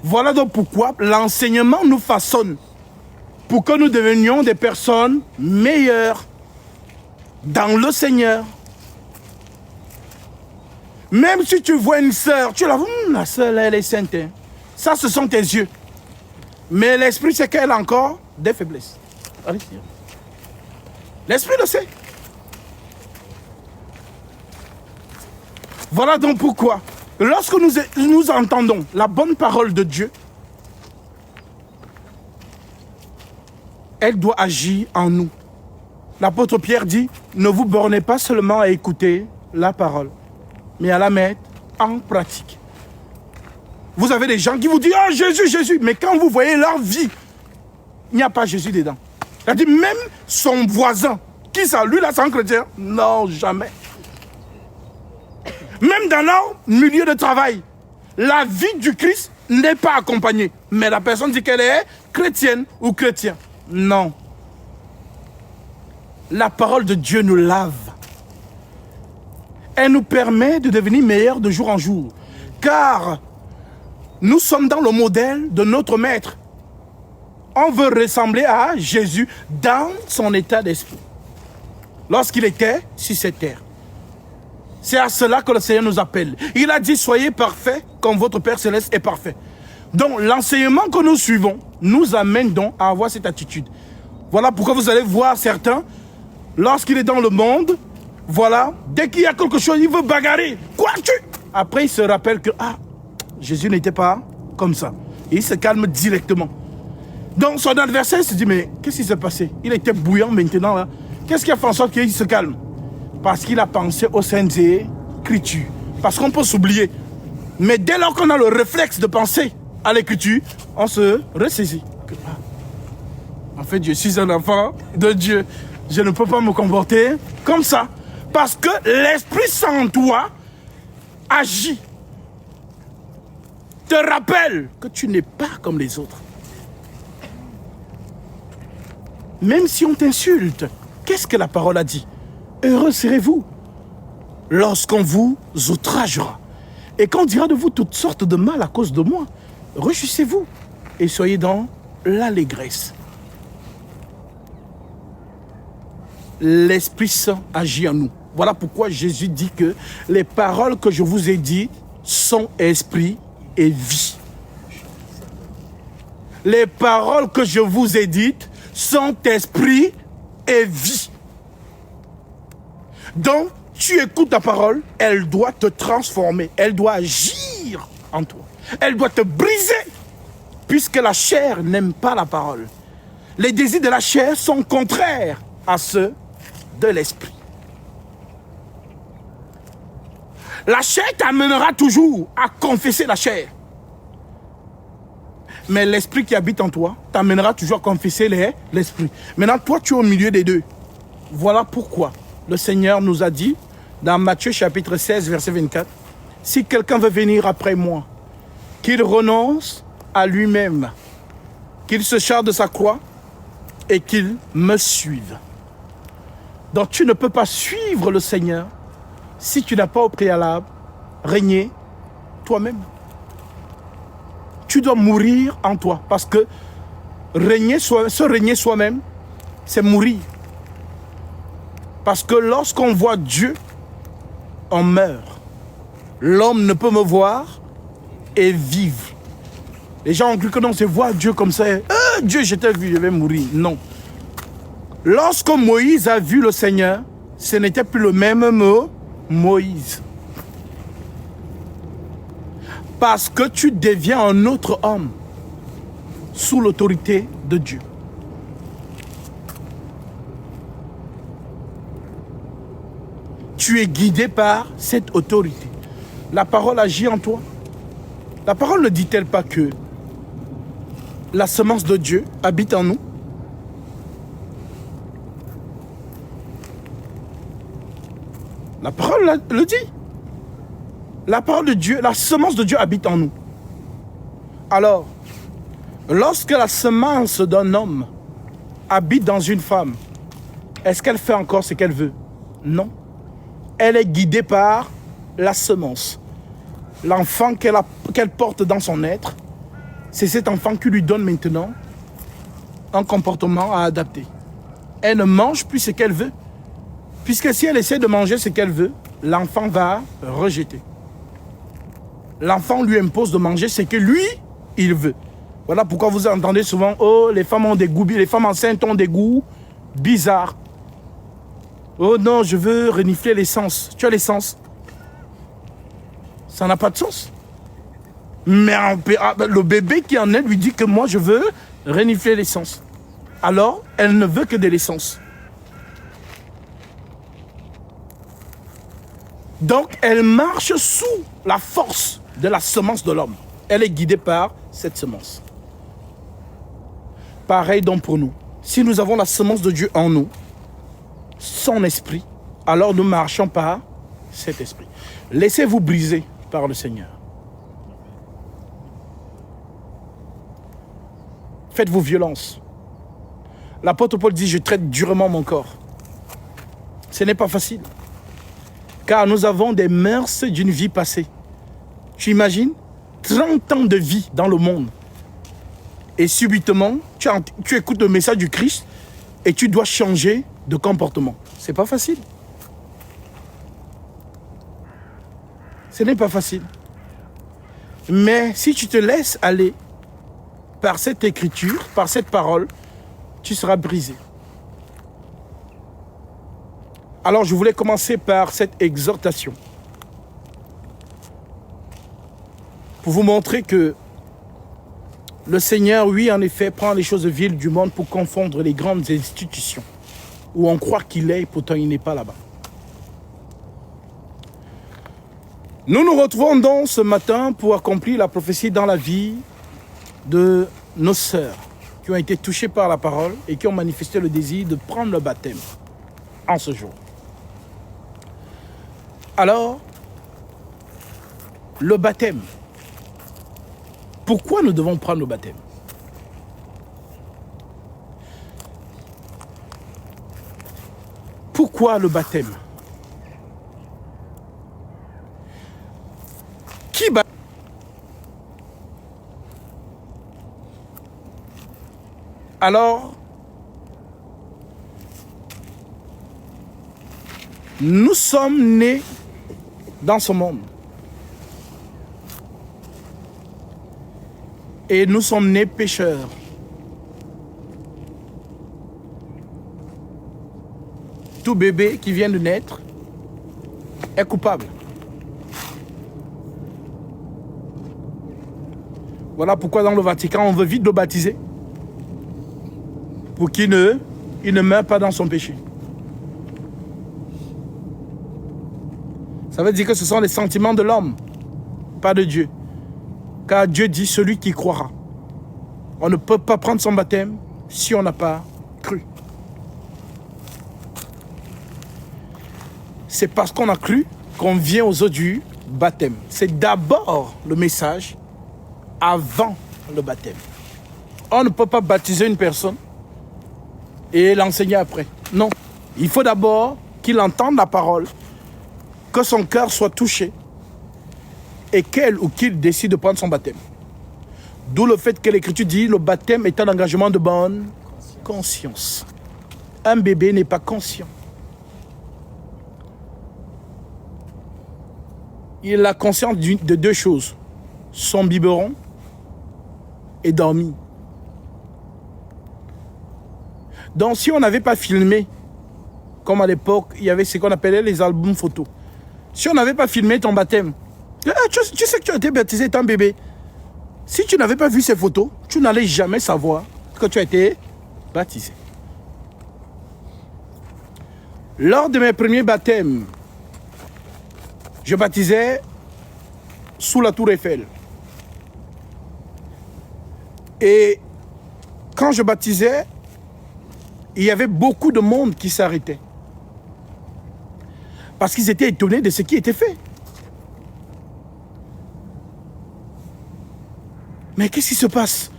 Voilà donc pourquoi l'enseignement nous façonne pour que nous devenions des personnes meilleures dans le Seigneur. Même si tu vois une sœur, tu la vois, la sœur, elle est sainte. Hein. Ça, ce sont tes yeux. Mais l'esprit, c'est qu'elle a encore des faiblesses. Allez, l'esprit le sait. Voilà donc pourquoi, lorsque nous entendons la bonne parole de Dieu, elle doit agir en nous. L'apôtre Pierre dit, ne vous bornez pas seulement à écouter la parole, mais à la mettre en pratique. Vous avez des gens qui vous disent, ah, Jésus, Jésus, mais quand vous voyez leur vie, il n'y a pas Jésus dedans. C'est-à-dire même son voisin, qui ça, lui là, c'est un chrétien? Non, jamais. Même dans leur milieu de travail, la vie du Christ n'est pas accompagnée. Mais la personne dit qu'elle est chrétienne ou chrétien. Non. La parole de Dieu nous lave. Elle nous permet de devenir meilleurs de jour en jour. Car nous sommes dans le modèle de notre Maître. On veut ressembler à Jésus dans son état d'esprit. Lorsqu'il était sur cette terre. C'est à cela que le Seigneur nous appelle. Il a dit, soyez parfaits comme votre Père Céleste est parfait. Donc, l'enseignement que nous suivons nous amène donc à avoir cette attitude. Voilà pourquoi vous allez voir certains, lorsqu'il est dans le monde, voilà, dès qu'il y a quelque chose, il veut bagarrer. Quoi tu? Après, il se rappelle que, ah, Jésus n'était pas comme ça. Et il se calme directement. Donc, son adversaire se dit, mais qu'est-ce qui s'est passé? Il était bouillant maintenant, là. Qu'est-ce qui a fait en sorte qu'il se calme? Parce qu'il a pensé aux saintes écritures. Parce qu'on peut s'oublier. Mais dès lors qu'on a le réflexe de penser à l'écriture, on se ressaisit. En fait, je suis un enfant de Dieu. Je ne peux pas me comporter comme ça. Parce que l'Esprit Saint en toi agit. Te rappelle que tu n'es pas comme les autres. Même si on t'insulte, qu'est-ce que la parole a dit? Heureux serez-vous lorsqu'on vous outragera et qu'on dira de vous toutes sortes de mal à cause de moi. Réjouissez-vous et soyez dans l'allégresse. L'Esprit Saint agit en nous. Voilà pourquoi Jésus dit que les paroles que je vous ai dites sont esprit et vie. Les paroles que je vous ai dites sont esprit et vie. Donc, tu écoutes ta parole, elle doit te transformer, elle doit agir en toi. Elle doit te briser, puisque la chair n'aime pas la parole. Les désirs de la chair sont contraires à ceux de l'esprit. La chair t'amènera toujours à confesser la chair. Mais l'esprit qui habite en toi t'amènera toujours à confesser l'esprit. Maintenant, toi, tu es au milieu des deux. Voilà pourquoi le Seigneur nous a dit, dans Matthieu chapitre 16, verset 24, « Si quelqu'un veut venir après moi, qu'il renonce à lui-même, qu'il se charge de sa croix et qu'il me suive. » Donc tu ne peux pas suivre le Seigneur si tu n'as pas au préalable régné toi-même. Tu dois mourir en toi parce que se régner soi-même, c'est mourir. Parce que lorsqu'on voit Dieu, on meurt. L'homme ne peut me voir et vivre. Les gens ont cru que non, c'est voir Dieu comme ça. Dieu, je t'ai vu, je vais mourir. Non. Lorsque Moïse a vu le Seigneur, ce n'était plus le même mot, Moïse. Parce que tu deviens un autre homme sous l'autorité de Dieu. Tu es guidé par cette autorité. La parole agit en toi. La parole ne dit-elle pas que la semence de Dieu habite en nous? La parole le dit. La parole de Dieu, la semence de Dieu habite en nous. Alors, lorsque la semence d'un homme habite dans une femme, est-ce qu'elle fait encore ce qu'elle veut? Non. Elle est guidée par la semence. L'enfant qu'elle porte dans son être, c'est cet enfant qui lui donne maintenant un comportement à adapter. Elle ne mange plus ce qu'elle veut. Puisque si elle essaie de manger ce qu'elle veut, l'enfant va rejeter. L'enfant lui impose de manger ce que lui, il veut. Voilà pourquoi vous entendez souvent, oh, les femmes ont des goûts, les femmes enceintes ont des goûts bizarres. Oh non, je veux renifler l'essence. Tu as l'essence. Ça n'a pas de sens. Mais le bébé qui en est lui dit que moi, je veux renifler l'essence. Alors, elle ne veut que de l'essence. Donc, elle marche sous la force de la semence de l'homme. Elle est guidée par cette semence. Pareil donc pour nous. Si nous avons la semence de Dieu en nous, son esprit, alors nous marchons par cet esprit. Laissez-vous briser par le Seigneur. Faites-vous violence. L'apôtre Paul dit, je traite durement mon corps. Ce n'est pas facile. Car nous avons des mœurs d'une vie passée. Tu imagines 30 ans de vie dans le monde. Et subitement, tu écoutes le message du Christ et tu dois changer de comportement. C'est pas facile. Ce n'est pas facile. Mais si tu te laisses aller par cette écriture, par cette parole, tu seras brisé. Alors je voulais commencer par cette exhortation. Pour vous montrer que le Seigneur, oui, en effet, prend les choses viles du monde pour confondre les grandes institutions où on croit qu'il est et pourtant il n'est pas là-bas. Nous nous retrouvons donc ce matin pour accomplir la prophétie dans la vie de nos sœurs qui ont été touchées par la parole et qui ont manifesté le désir de prendre le baptême en ce jour. Alors, le baptême. Pourquoi nous devons prendre le baptême? Pourquoi le baptême? Qui baptise? Alors, nous sommes nés dans ce monde. Et nous sommes nés pécheurs. Tout bébé qui vient de naître est coupable. Voilà pourquoi dans le Vatican, on veut vite le baptiser. Pour qu'il ne meure pas dans son péché. Ça veut dire que ce sont les sentiments de l'homme, pas de Dieu. Car Dieu dit celui qui croira. On ne peut pas prendre son baptême si on n'a pas cru. C'est parce qu'on a cru qu'on vient aux eaux du baptême. C'est d'abord le message avant le baptême. On ne peut pas baptiser une personne et l'enseigner après. Non. Il faut d'abord qu'il entende la parole, que son cœur soit touché et qu'elle ou qu'il décide de prendre son baptême. D'où le fait que l'Écriture dit le baptême est un engagement de bonne conscience. Un bébé n'est pas conscient. Il a conscience de deux choses. Son biberon est dormi. Donc si on n'avait pas filmé, comme à l'époque, il y avait ce qu'on appelait les albums photos. Si on n'avait pas filmé ton baptême, tu sais que tu as été baptisé étant bébé. Si tu n'avais pas vu ces photos, tu n'allais jamais savoir que tu as été baptisé. Lors de mes premiers baptêmes, je baptisais sous la tour Eiffel. Et quand je baptisais, il y avait beaucoup de monde qui s'arrêtait. Parce qu'ils étaient étonnés de ce qui était fait. Mais qu'est-ce qui se passe?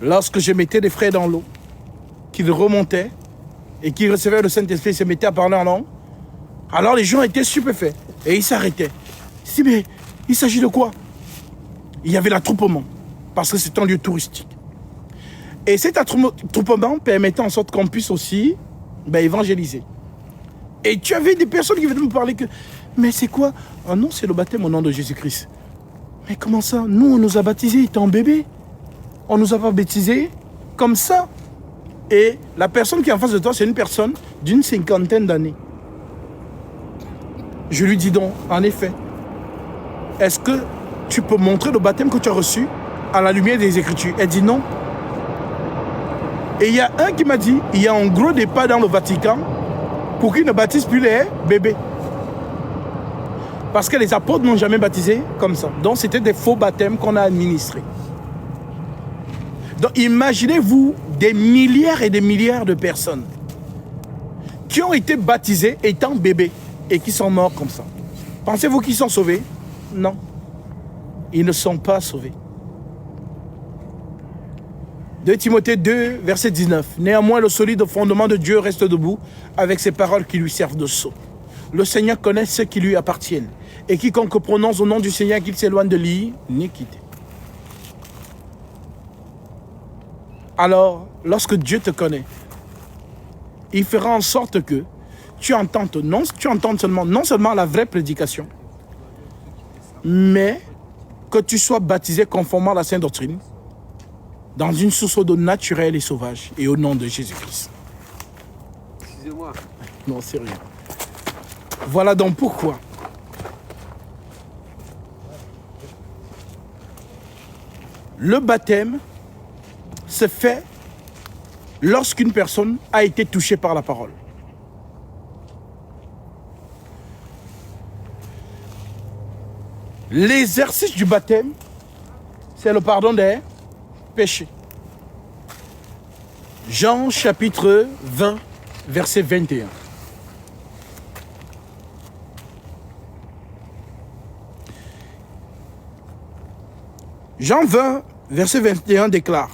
Lorsque je mettais des frères dans l'eau, qu'ils remontaient et qu'ils recevaient le Saint-Esprit et se mettaient à parler en langue, alors les gens étaient stupéfaits et ils s'arrêtaient. Ils disaient, mais il s'agit de quoi? Il y avait l'attroupement, parce que c'est un lieu touristique. Et cet attroupement permettait en sorte qu'on puisse aussi évangéliser. Et tu avais des personnes qui venaient me parler que, mais c'est quoi? Ah non, c'est le baptême au nom de Jésus-Christ. Mais comment ça? Nous, on nous a baptisés étant bébés. On nous a pas baptisés comme ça. Et la personne qui est en face de toi, c'est une personne d'une 50aine d'années. Je lui dis donc, en effet, est-ce que tu peux montrer le baptême que tu as reçu à la lumière des Écritures? Elle dit non. Et il y a un qui m'a dit, il y a un gros départ dans le Vatican pour qu'ils ne baptisent plus les bébés. Parce que les apôtres n'ont jamais baptisé comme ça. Donc c'était des faux baptêmes qu'on a administrés. Donc imaginez-vous des milliards et des milliards de personnes qui ont été baptisées étant bébés et qui sont morts comme ça. Pensez-vous qu'ils sont sauvés? Non. Ils ne sont pas sauvés. 2 Timothée 2, verset 19. Néanmoins, le solide fondement de Dieu reste debout avec ses paroles qui lui servent de sceau. Le Seigneur connaît ceux qui lui appartiennent. Et quiconque prononce au nom du Seigneur qu'il s'éloigne de l'iniquité. Alors, lorsque Dieu te connaît, il fera en sorte que tu entendes seulement, non seulement la vraie prédication, mais que tu sois baptisé conformément à la sainte doctrine, dans une source d'eau naturelle et sauvage, et au nom de Jésus-Christ. Excusez-moi. Non, c'est rien. Voilà donc pourquoi le baptême se fait lorsqu'une personne a été touchée par la parole. L'exercice du baptême, c'est le pardon des péchés. Jean chapitre 20, verset 21. Jean 20, verset 21 déclare: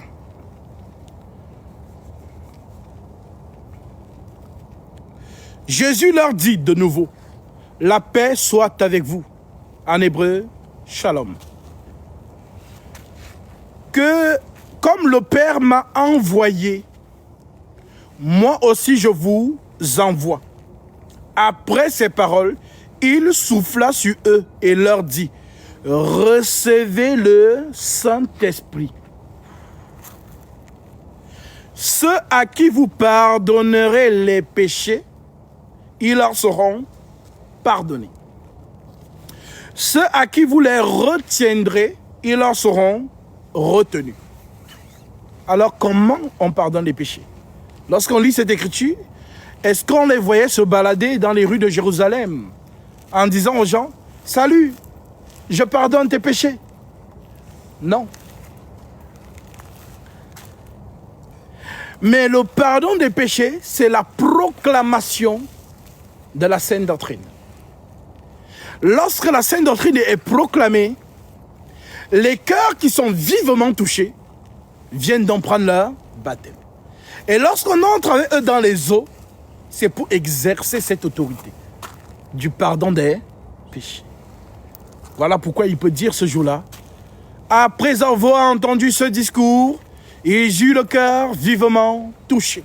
Jésus leur dit de nouveau, la paix soit avec vous. En hébreu, shalom. Que comme le Père m'a envoyé, moi aussi je vous envoie. Après ces paroles, il souffla sur eux et leur dit, recevez le Saint-Esprit. Ceux à qui vous pardonnerez les péchés, ils leur seront pardonnés. Ceux à qui vous les retiendrez, ils leur seront retenus. Alors comment on pardonne les péchés? Lorsqu'on lit cette écriture, est-ce qu'on les voyait se balader dans les rues de Jérusalem en disant aux gens, salut, je pardonne tes péchés? Non. Mais le pardon des péchés, c'est la proclamation de la sainte doctrine. Lorsque la sainte doctrine est proclamée, les cœurs qui sont vivement touchés viennent d'en prendre leur baptême. Et lorsqu'on entre avec eux dans les eaux, c'est pour exercer cette autorité du pardon des péchés. Voilà pourquoi il peut dire ce jour-là, après avoir entendu ce discours, il eut le cœur vivement touché.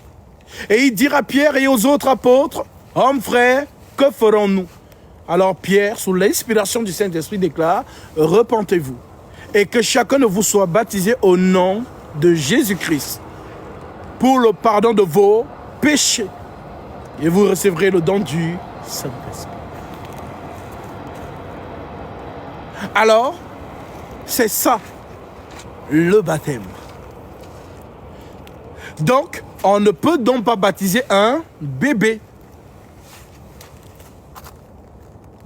Et il dira à Pierre et aux autres apôtres, hommes frères, que ferons-nous? Alors Pierre, sous l'inspiration du Saint-Esprit, déclare, repentez-vous et que chacun de vous soit baptisé au nom de Jésus-Christ pour le pardon de vos péchés. Et vous recevrez le don du Saint-Esprit. Alors, c'est ça, le baptême. Donc, on ne peut donc pas baptiser un bébé.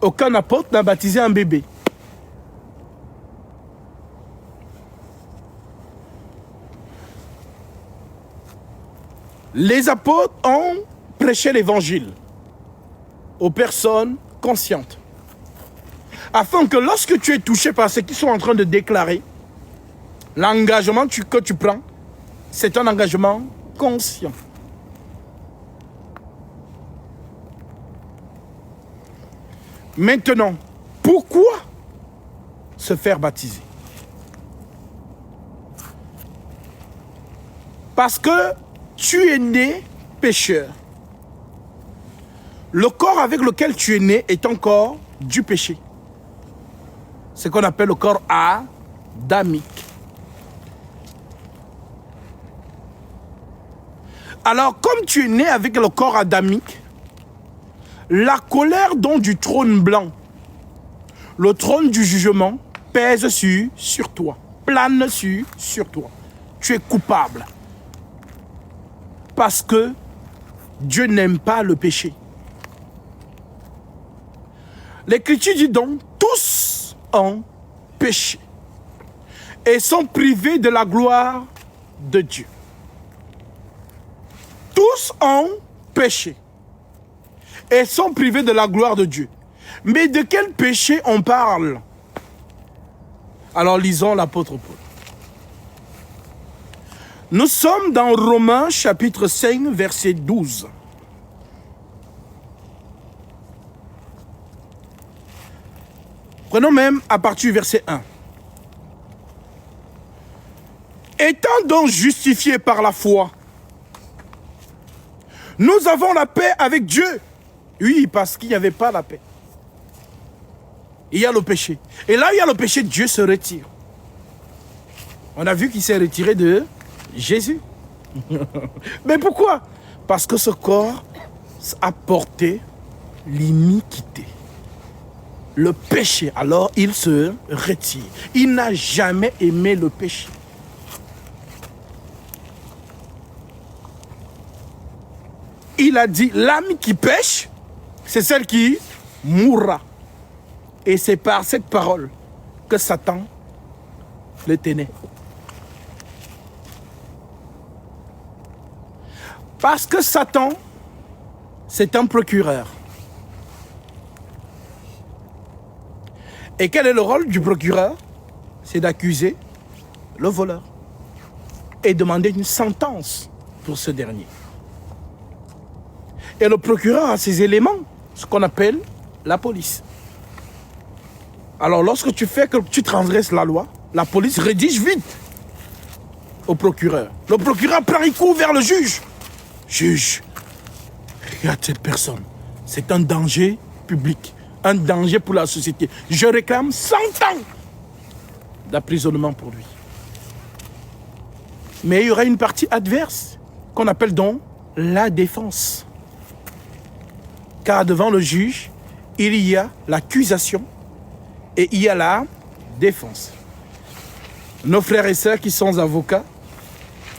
Aucun apôtre n'a baptisé un bébé. Les apôtres ont prêché l'évangile aux personnes conscientes, afin que lorsque tu es touché par ce qu'ils sont en train de déclarer, l'engagement que tu prends, c'est un engagement conscient. Maintenant, pourquoi se faire baptiser? Parce que tu es né pécheur. Le corps avec lequel tu es né est un corps du péché. C'est ce qu'on appelle le corps adamique. Alors, comme tu es né avec le corps adamique, la colère donc du trône blanc, le trône du jugement, pèse sur toi, plane sur toi. Tu es coupable. Parce que Dieu n'aime pas le péché. L'Écriture dit donc, tous ont péché et sont privés de la gloire de Dieu. Tous ont péché et sont privés de la gloire de Dieu. Mais de quel péché on parle? Alors lisons l'apôtre Paul. Nous sommes dans Romains chapitre 5, verset 12. Prenons même à partir du verset 1. Étant donc justifiés par la foi, nous avons la paix avec Dieu. Oui, parce qu'il n'y avait pas la paix. Il y a le péché. Et là, il y a le péché, Dieu se retire. On a vu qu'il s'est retiré de Jésus. Mais pourquoi? Parce que ce corps a porté l'iniquité, le péché. Alors, il se retire. Il n'a jamais aimé le péché. Il a dit, l'âme qui pêche, c'est celle qui mourra. Et c'est par cette parole que Satan le tenait. Parce que Satan, c'est un procureur. Et quel est le rôle du procureur? C'est d'accuser le voleur et demander une sentence pour ce dernier. Et le procureur a ses éléments, ce qu'on appelle la police. Alors lorsque tu transgresses la loi, la police rédige vite au procureur. Le procureur prend un coup vers le juge. Juge, regarde cette personne. C'est un danger public, un danger pour la société. Je réclame 100 ans d'emprisonnement pour lui. Mais il y aura une partie adverse qu'on appelle donc la défense. Car devant le juge, il y a l'accusation et il y a la défense. Nos frères et sœurs qui sont avocats,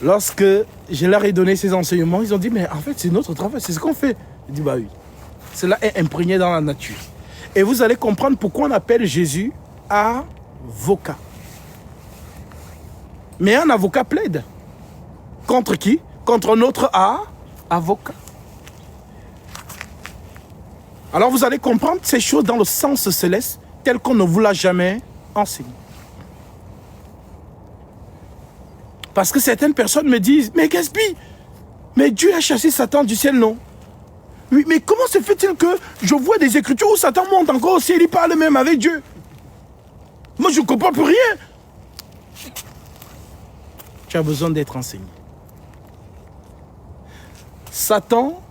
lorsque je leur ai donné ces enseignements, ils ont dit, mais en fait, c'est notre travail, c'est ce qu'on fait. Je dis, bah oui, cela est imprégné dans la nature. Et vous allez comprendre pourquoi on appelle Jésus avocat. Mais un avocat plaide. Contre qui? Contre notre avocat. Alors vous allez comprendre ces choses dans le sens céleste, tel qu'on ne vous l'a jamais enseigné. Parce que certaines personnes me disent, mais Gatsby, mais Dieu a chassé Satan du ciel, non? Oui, mais comment se fait-il que je vois des écritures où Satan monte encore au ciel, il parle même avec Dieu? Moi, je ne comprends plus rien. Tu as besoin d'être enseigné. Satan,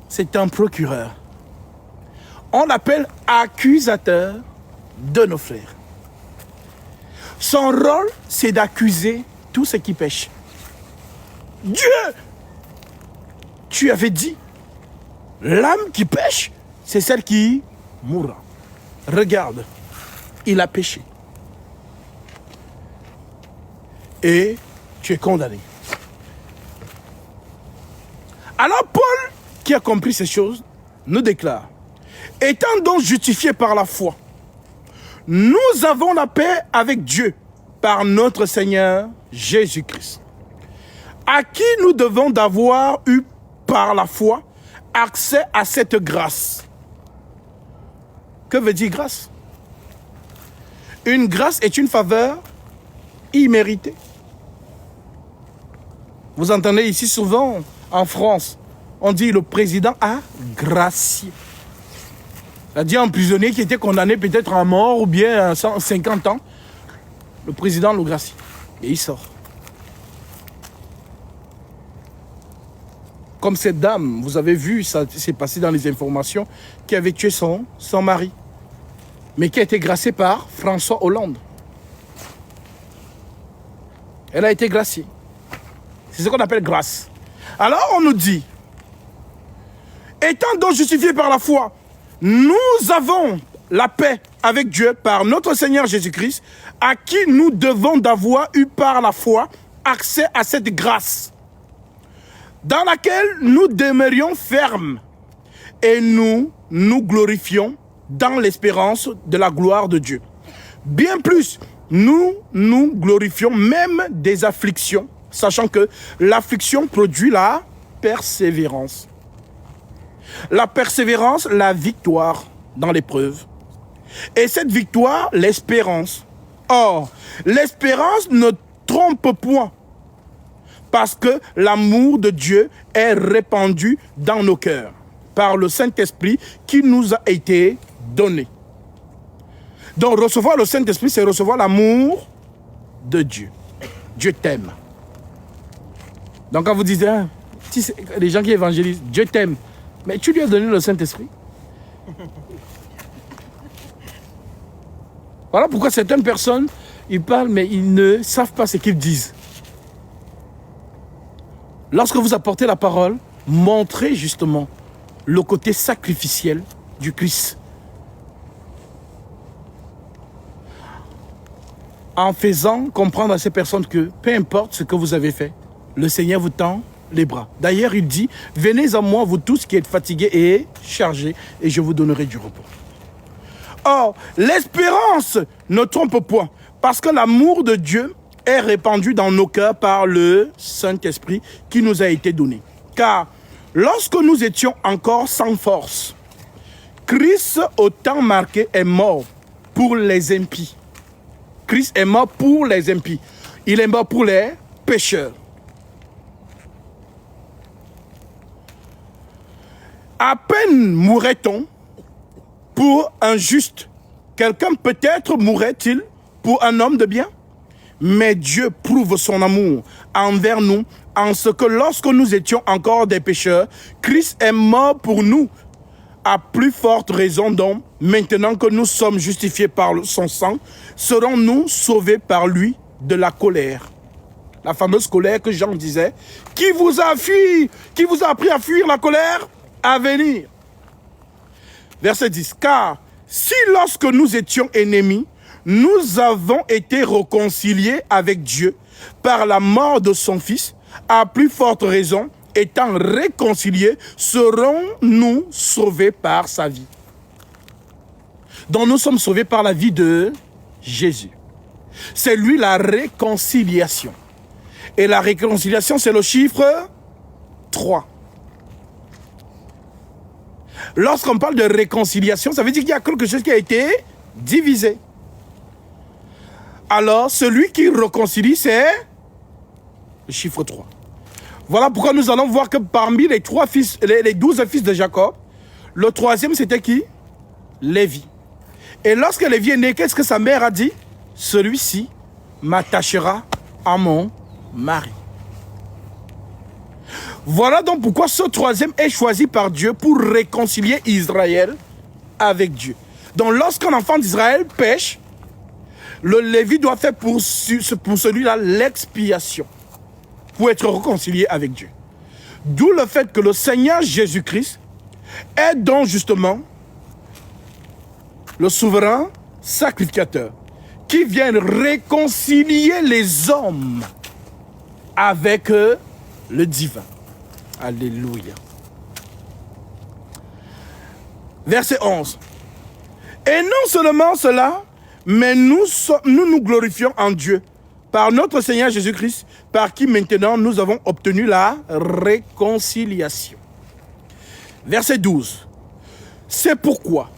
c'est un procureur. On l'appelle accusateur de nos frères. Son rôle, c'est d'accuser tous ceux qui pêchent. Dieu, tu avais dit, l'âme qui pêche, c'est celle qui mourra. Regarde, il a péché. Et tu es condamné. Alors Paul, qui a compris ces choses, nous déclare, étant donc justifiés par la foi, nous avons la paix avec Dieu par notre Seigneur Jésus-Christ, à qui nous devons d'avoir eu par la foi accès à cette grâce. Que veut dire grâce? Une grâce est une faveur imméritée. Vous entendez ici souvent, en France, on dit le président a gracié. C'est-à-dire un prisonnier qui était condamné peut-être à mort ou bien à 150 ans, le président le gracie et il sort. Comme cette dame, vous avez vu, ça s'est passé dans les informations, qui avait tué son mari, mais qui a été graciée par François Hollande. Elle a été graciée. C'est ce qu'on appelle grâce. Alors on nous dit, étant donc justifiés par la foi, nous avons la paix avec Dieu par notre Seigneur Jésus-Christ, à qui nous devons d'avoir eu par la foi accès à cette grâce, dans laquelle nous demeurions fermes et nous nous glorifions dans l'espérance de la gloire de Dieu. Bien plus, nous nous glorifions même des afflictions, sachant que l'affliction produit la persévérance. La persévérance, la victoire dans l'épreuve. Et cette victoire, l'espérance. Or, l'espérance ne trompe point, parce que l'amour de Dieu est répandu dans nos cœurs par le Saint-Esprit qui nous a été donné. Donc, recevoir le Saint-Esprit, c'est recevoir l'amour de Dieu. Dieu t'aime. Donc, quand vous dites, hein, les gens qui évangélisent, Dieu t'aime, mais tu lui as donné le Saint-Esprit. Voilà pourquoi certaines personnes, ils parlent, mais ils ne savent pas ce qu'ils disent. Lorsque vous apportez la parole, montrez justement le côté sacrificiel du Christ. En faisant comprendre à ces personnes que peu importe ce que vous avez fait, le Seigneur vous tend les bras. D'ailleurs, il dit, venez à moi, vous tous qui êtes fatigués et chargés, et je vous donnerai du repos. Or, l'espérance ne trompe point, parce que l'amour de Dieu est répandu dans nos cœurs par le Saint-Esprit qui nous a été donné. Car lorsque nous étions encore sans force, Christ, au temps marqué, est mort pour les impies. Christ est mort pour les impies. Il est mort pour les pécheurs. À peine mourrait-on pour un juste. Quelqu'un peut-être mourrait-il pour un homme de bien? Mais Dieu prouve son amour envers nous en ce que lorsque nous étions encore des pécheurs, Christ est mort pour nous. À plus forte raison donc, maintenant que nous sommes justifiés par son sang, serons-nous sauvés par lui de la colère. La fameuse colère que Jean disait, qui vous a appris à fuir la colère à venir. Verset 10, car si lorsque nous étions ennemis, nous avons été réconciliés avec Dieu par la mort de son Fils, à plus forte raison, étant réconciliés, serons-nous sauvés par sa vie. Donc nous sommes sauvés par la vie de Jésus. C'est lui la réconciliation. Et la réconciliation, c'est le chiffre 3. Lorsqu'on parle de réconciliation, ça veut dire qu'il y a quelque chose qui a été divisé. Alors, celui qui réconcilie, c'est le chiffre 3. Voilà pourquoi nous allons voir que parmi les 12 fils de Jacob, le troisième, c'était qui? Lévi. Et lorsque Lévi est né, qu'est-ce que sa mère a dit? Celui-ci m'attachera à mon mari. Voilà donc pourquoi ce troisième est choisi par Dieu pour réconcilier Israël avec Dieu. Donc lorsqu'un enfant d'Israël pêche, le Lévi doit faire pour celui-là l'expiation, pour être réconcilié avec Dieu. D'où le fait que le Seigneur Jésus-Christ est donc justement le souverain sacrificateur qui vient réconcilier les hommes avec le divin. Alléluia. Verset 11. Et non seulement cela, mais nous glorifions en Dieu par notre Seigneur Jésus-Christ, par qui maintenant nous avons obtenu la réconciliation. Verset 12. C'est pourquoi,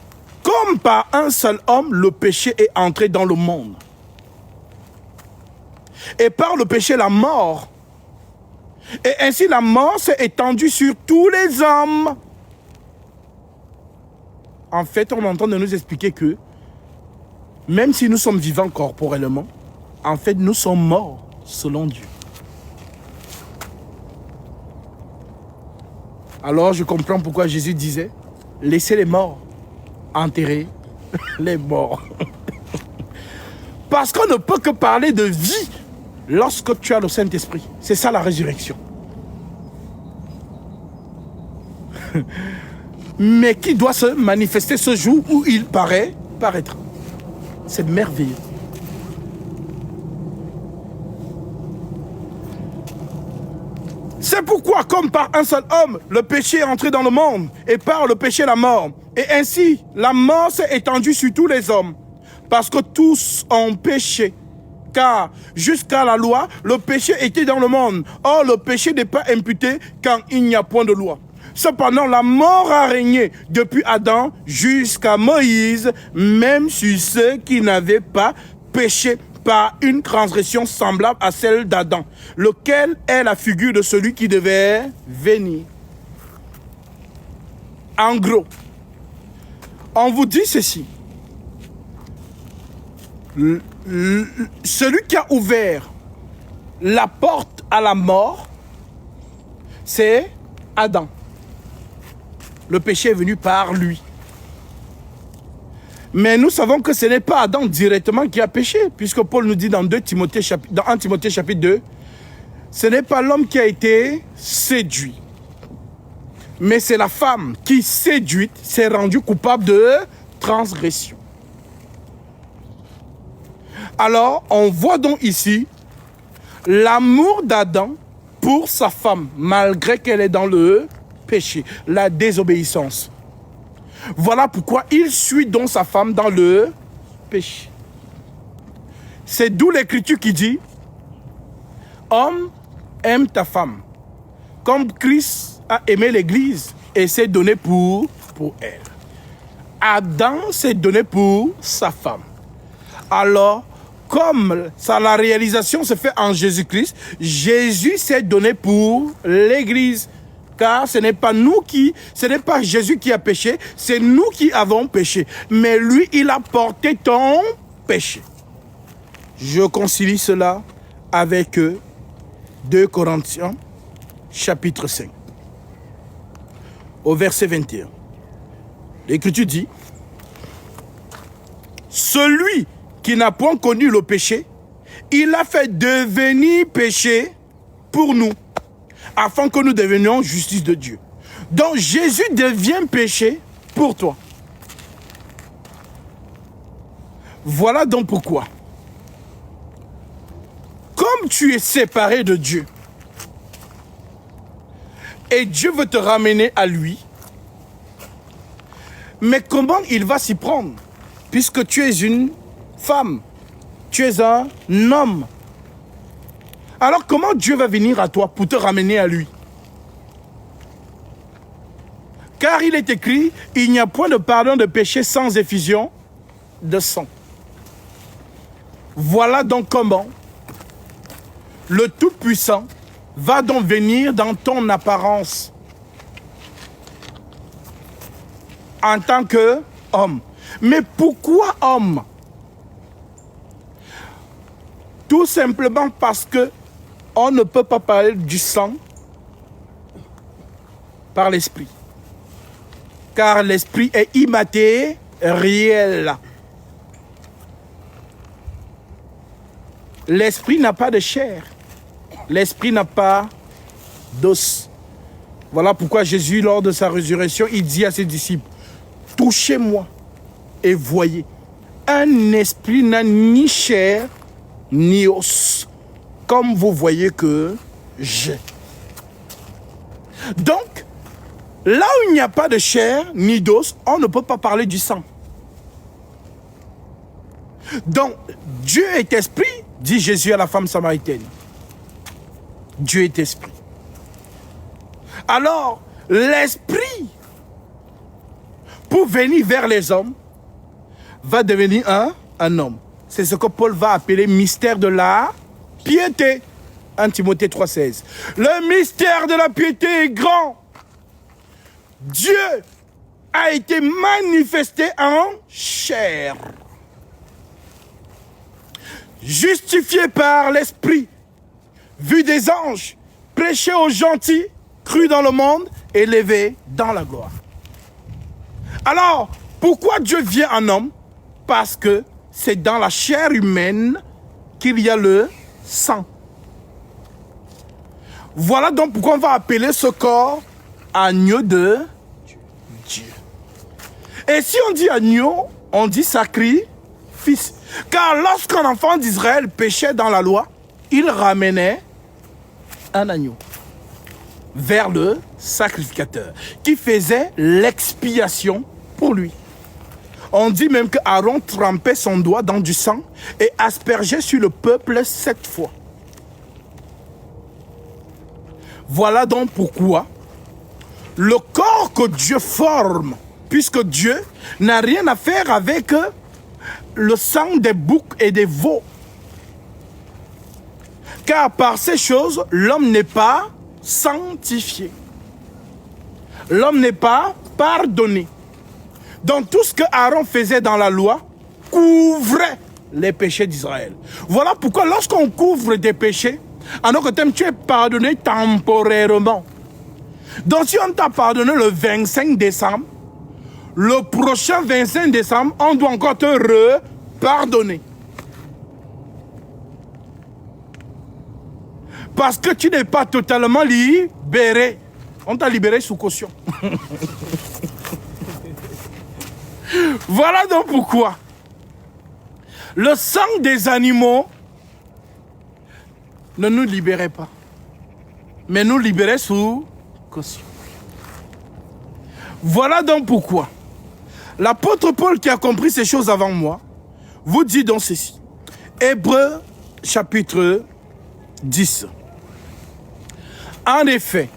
comme par un seul homme, le péché est entré dans le monde. Et par le péché, la mort. Et ainsi la mort s'est étendue sur tous les hommes. En fait, on est en train de nous expliquer que même si nous sommes vivants corporellement, en fait, nous sommes morts selon Dieu. Alors, je comprends pourquoi Jésus disait, laissez les morts enterrer les morts. Parce qu'on ne peut que parler de vie lorsque tu as le Saint-Esprit. C'est ça la résurrection. Mais qui doit se manifester ce jour où il paraîtra. C'est merveilleux. C'est pourquoi, comme par un seul homme, le péché est entré dans le monde, et par le péché la mort. Et ainsi, la mort s'est étendue sur tous les hommes, parce que tous ont péché. Car jusqu'à la loi, le péché était dans le monde. Or, le péché n'est pas imputé quand il n'y a point de loi. Cependant, la mort a régné depuis Adam jusqu'à Moïse, même sur ceux qui n'avaient pas péché par une transgression semblable à celle d'Adam, lequel est la figure de celui qui devait venir. En gros, on vous dit ceci. Celui qui a ouvert la porte à la mort, c'est Adam. Le péché est venu par lui. Mais nous savons que ce n'est pas Adam directement qui a péché, puisque Paul nous dit dans 1 Timothée chapitre 2, ce n'est pas l'homme qui a été séduit, mais c'est la femme qui, séduite, s'est rendue coupable de transgression. Alors, on voit donc ici l'amour d'Adam pour sa femme, malgré qu'elle est dans le péché, la désobéissance. Voilà pourquoi il suit donc sa femme dans le péché. C'est d'où l'écriture qui dit, homme, aime ta femme, comme Christ a aimé l'église et s'est donné pour elle. Adam s'est donné pour sa femme. Alors, comme ça, la réalisation se fait en Jésus-Christ, Jésus s'est donné pour l'église. Car ce n'est pas Jésus qui a péché, c'est nous qui avons péché. Mais lui, il a porté ton péché. Je concilie cela avec 2 Corinthiens, chapitre 5, au verset 21. L'Écriture dit, celui qui n'a point connu le péché, il a fait devenir péché pour nous, afin que nous devenions justice de Dieu. Donc Jésus devient péché pour toi. Voilà donc pourquoi, comme tu es séparé de Dieu, et Dieu veut te ramener à lui, mais comment il va s'y prendre? Puisque tu es une femme, tu es un homme. Alors comment Dieu va venir à toi pour te ramener à lui? Car il est écrit, il n'y a point de pardon de péché sans effusion de sang. Voilà donc comment le Tout-Puissant va donc venir dans ton apparence en tant qu'homme. Mais pourquoi homme? Tout simplement parce que on ne peut pas parler du sang par l'esprit. Car l'esprit est immatériel. L'esprit n'a pas de chair. L'esprit n'a pas d'os. Voilà pourquoi Jésus, lors de sa résurrection, il dit à ses disciples, touchez-moi et voyez. Un esprit n'a ni chair ni os, comme vous voyez que j'ai. Donc, là où il n'y a pas de chair ni d'os, on ne peut pas parler du sang. Donc, Dieu est esprit, dit Jésus à la femme samaritaine. Dieu est esprit. Alors, l'esprit, pour venir vers les hommes, va devenir un homme. C'est ce que Paul va appeler mystère de la piété. 1 Timothée 3,16. Le mystère de la piété est grand. Dieu a été manifesté en chair. Justifié par l'esprit, vu des anges, prêché aux gentils, cru dans le monde, élevé dans la gloire. Alors, pourquoi Dieu vient en homme? Parce que c'est dans la chair humaine qu'il y a le sang. Voilà donc pourquoi on va appeler ce corps agneau de Dieu. Et si on dit agneau, on dit sacrifice. Car lorsqu'un enfant d'Israël péchait dans la loi, il ramenait un agneau vers le sacrificateur qui faisait l'expiation pour lui. On dit même que Aaron trempait son doigt dans du sang et aspergeait sur le peuple 7 fois. Voilà donc pourquoi le corps que Dieu forme, puisque Dieu n'a rien à faire avec le sang des boucs et des veaux. Car par ces choses, l'homme n'est pas sanctifié. L'homme n'est pas pardonné. Donc tout ce que Aaron faisait dans la loi couvrait les péchés d'Israël. Voilà pourquoi lorsqu'on couvre des péchés, en aucun terme, tu es pardonné temporairement. Donc si on t'a pardonné le 25 décembre, le prochain 25 décembre, on doit encore te repardonner. Parce que tu n'es pas totalement libéré. On t'a libéré sous caution. Voilà donc pourquoi le sang des animaux ne nous libérait pas, mais nous libérait sous caution. Voilà donc pourquoi L'apôtre Paul qui a compris ces choses avant moi, vous dit donc ceci. Hébreux chapitre 10. En effet,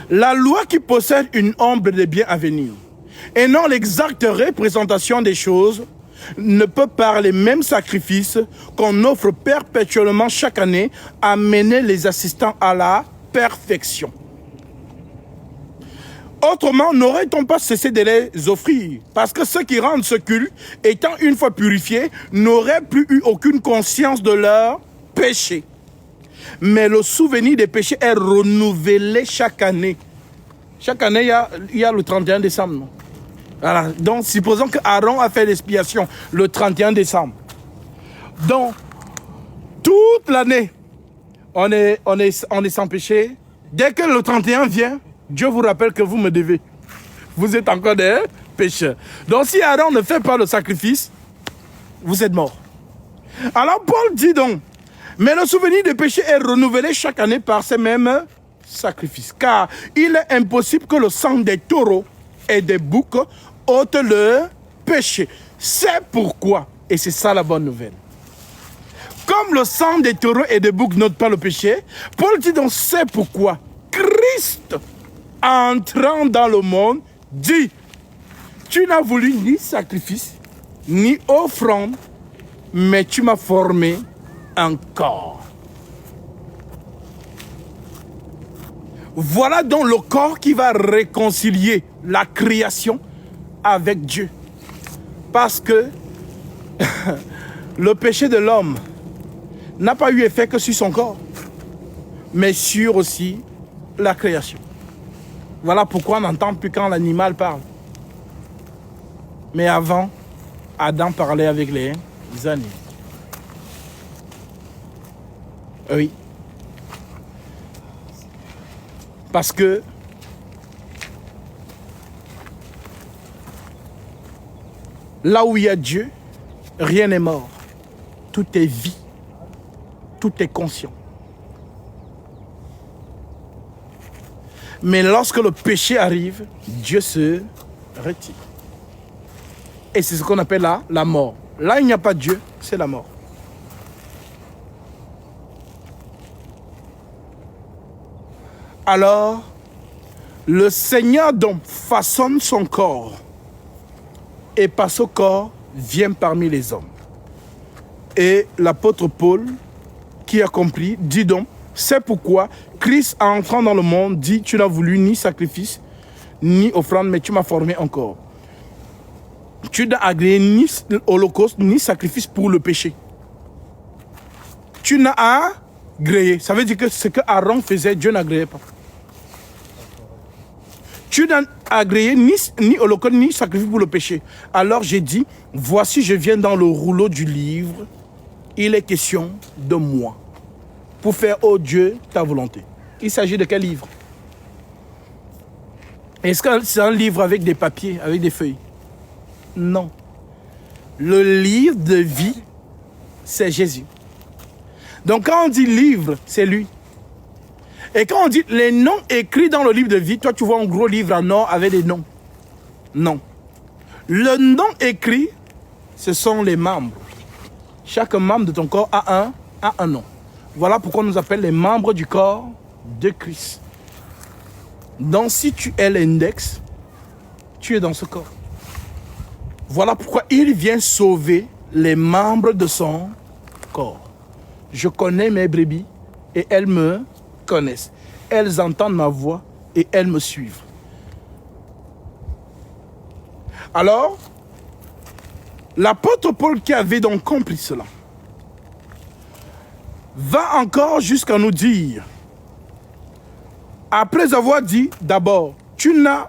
la loi qui possède une ombre des biens à venir, et non l'exacte représentation des choses, ne peut par les mêmes sacrifices qu'on offre perpétuellement chaque année amener les assistants à la perfection. Autrement, n'aurait-on pas cessé de les offrir? Parce que ceux qui rendent ce culte, étant une fois purifiés, n'auraient plus eu aucune conscience de leur péché. Mais le souvenir des péchés est renouvelé chaque année. Chaque année, il y a le 31 décembre. Non? Voilà. Donc, supposons que Aaron a fait l'expiation le 31 décembre. Donc, toute l'année, on est sans péché. Dès que le 31 vient, Dieu vous rappelle que vous me devez. Vous êtes encore des pécheurs. Donc, si Aaron ne fait pas le sacrifice, vous êtes mort. Alors, Paul dit donc, mais le souvenir des péchés est renouvelé chaque année par ces mêmes sacrifices. Car il est impossible que le sang des taureaux et des boucs ôte le péché. C'est pourquoi, et c'est ça la bonne nouvelle. Comme le sang des taureaux et des boucs n'ôte pas le péché, Paul dit donc c'est pourquoi Christ, entrant dans le monde, dit, tu n'as voulu ni sacrifice, ni offrande, mais tu m'as formé un corps. Voilà donc le corps qui va réconcilier la création avec Dieu. Parce que le péché de l'homme n'a pas eu effet que sur son corps, mais sur aussi la création. Voilà pourquoi on n'entend plus quand l'animal parle. Mais avant, Adam parlait avec les animaux. Oui. Parce que là où il y a Dieu, rien n'est mort. Tout est vie. Tout est conscient. Mais lorsque le péché arrive, Dieu se retire. Et c'est ce qu'on appelle la mort. Là, il n'y a pas de Dieu, c'est la mort. Alors, le Seigneur donc façonne son corps. Et par ce corps, vient parmi les hommes. Et l'apôtre Paul, qui a compris, dit donc, c'est pourquoi Christ, en entrant dans le monde, dit, tu n'as voulu ni sacrifice, ni offrande, mais tu m'as formé encore. Tu n'as agréé ni holocauste, ni sacrifice pour le péché. Tu n'as agréé. Ça veut dire que ce que Aaron faisait, Dieu n'agréait pas. Tu n'as agréé ni holocauste, ni sacrifice pour le péché. Alors j'ai dit, voici je viens dans le rouleau du livre, il est question de moi, pour faire, ô Dieu, ta volonté. Il s'agit de quel livre? Est-ce que c'est un livre avec des papiers, avec des feuilles? Non. Le livre de vie, c'est Jésus. Donc quand on dit livre, c'est lui. Et quand on dit les noms écrits dans le livre de vie, toi tu vois un gros livre en or avec des noms. Non. Le nom écrit, ce sont les membres. Chaque membre de ton corps a un nom. Voilà pourquoi on nous appelle les membres du corps de Christ. Donc si tu es l'index, tu es dans ce corps. Voilà pourquoi il vient sauver les membres de son corps. Je connais mes brebis et elles me connaissent. Elles entendent ma voix et elles me suivent. Alors, l'apôtre Paul qui avait donc compris cela, va encore jusqu'à nous dire, après avoir dit d'abord, tu n'as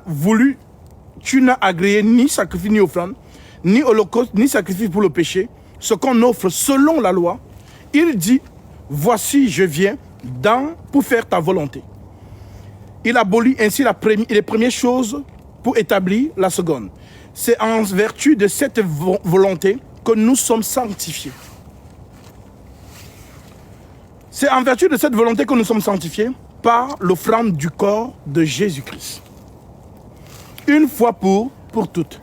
agréé ni sacrifice ni offrande, ni holocauste, ni sacrifice pour le péché, ce qu'on offre selon la loi, il dit, voici je viens pour faire ta volonté. Il abolit ainsi les premières choses pour établir la seconde. C'est en vertu de cette volonté que nous sommes sanctifiés. C'est en vertu de cette volonté que nous sommes sanctifiés par l'offrande du corps de Jésus-Christ. Une fois pour toutes.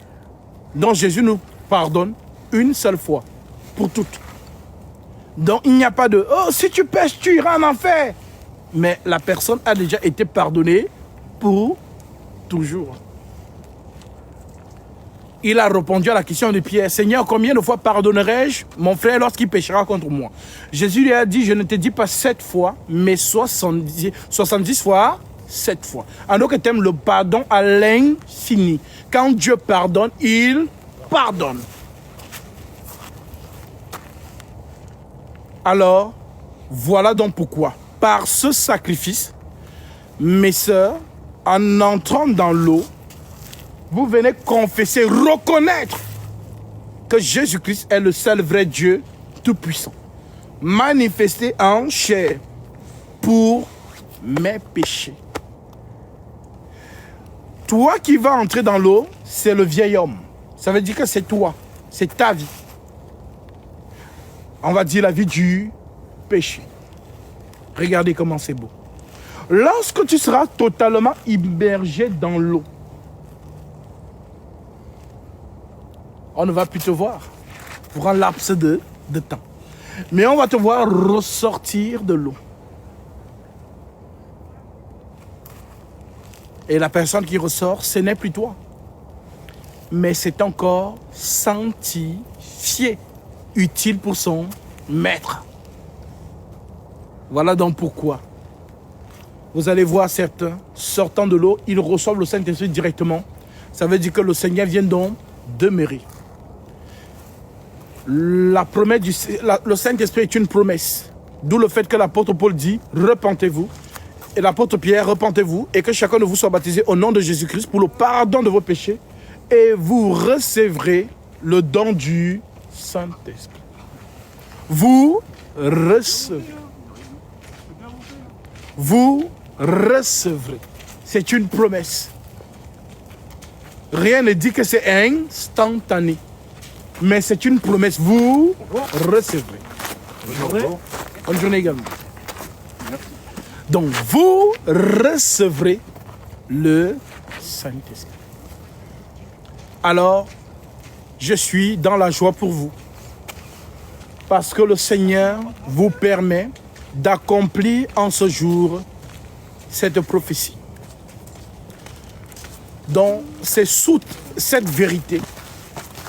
Donc Jésus nous pardonne une seule fois pour toutes. Donc il n'y a pas de « Oh, si tu pêches, tu iras en enfer ». Mais la personne a déjà été pardonnée pour toujours. Il a répondu à la question de Pierre, « Seigneur, combien de fois pardonnerai-je mon frère lorsqu'il péchera contre moi ?» Jésus lui a dit, « Je ne te dis pas 7 fois, mais 70 fois, 7 fois. » En d'autres termes, le pardon à l'infini. Quand Dieu pardonne, il pardonne. Alors, voilà donc pourquoi, par ce sacrifice, mes sœurs, en entrant dans l'eau, vous venez confesser, reconnaître que Jésus-Christ est le seul vrai Dieu tout-puissant, manifesté en chair pour mes péchés. Toi qui vas entrer dans l'eau, c'est le vieil homme. Ça veut dire que c'est toi, c'est ta vie. On va dire la vie du péché. Regardez comment c'est beau. Lorsque tu seras totalement immergé dans l'eau, on ne va plus te voir pour un laps de temps. Mais on va te voir ressortir de l'eau. Et la personne qui ressort, ce n'est plus toi. Mais c'est encore sanctifié, utile pour son maître. Voilà donc pourquoi. Vous allez voir certains sortant de l'eau, ils reçoivent le Saint-Esprit directement. Ça veut dire que le Seigneur vient donc demeurer. La promesse le Saint-Esprit est une promesse. D'où le fait que l'apôtre Paul dit, repentez-vous. Et l'apôtre Pierre, repentez-vous. Et que chacun de vous soit baptisé au nom de Jésus-Christ pour le pardon de vos péchés. Et vous recevrez le don du Saint-Esprit. Vous recevrez. Vous recevrez. C'est une promesse. Rien ne dit que c'est instantané. Mais c'est une promesse. Vous recevrez. Bonne journée également. Donc, vous recevrez le Saint-Esprit. Alors, je suis dans la joie pour vous. Parce que le Seigneur vous permet d'accomplir en ce jour cette prophétie. Donc, c'est sous cette vérité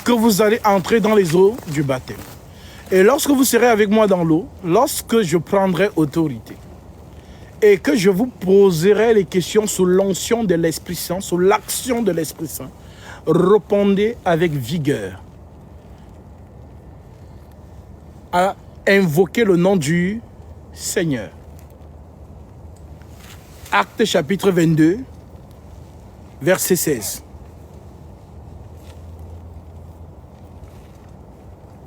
que vous allez entrer dans les eaux du baptême. Et lorsque vous serez avec moi dans l'eau, lorsque je prendrai autorité et que je vous poserai les questions sous l'onction de l'Esprit Saint, sous l'action de l'Esprit Saint, répondez avec vigueur à invoquer le nom du Seigneur. Actes chapitre 22, verset 16.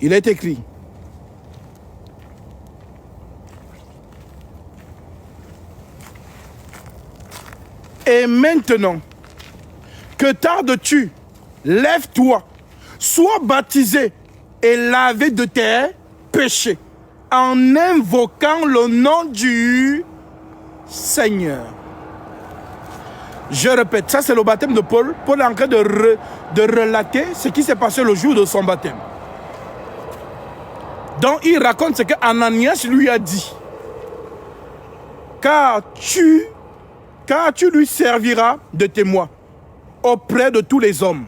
Il est écrit: et maintenant, que tardes-tu? Lève-toi, sois baptisé et lavé de tes péchés en invoquant le nom du Seigneur. Je répète, ça c'est le baptême de Paul. Paul est en train de relater ce qui s'est passé le jour de son baptême. Donc il raconte ce que Ananias lui a dit. Car tu lui serviras de témoin auprès de tous les hommes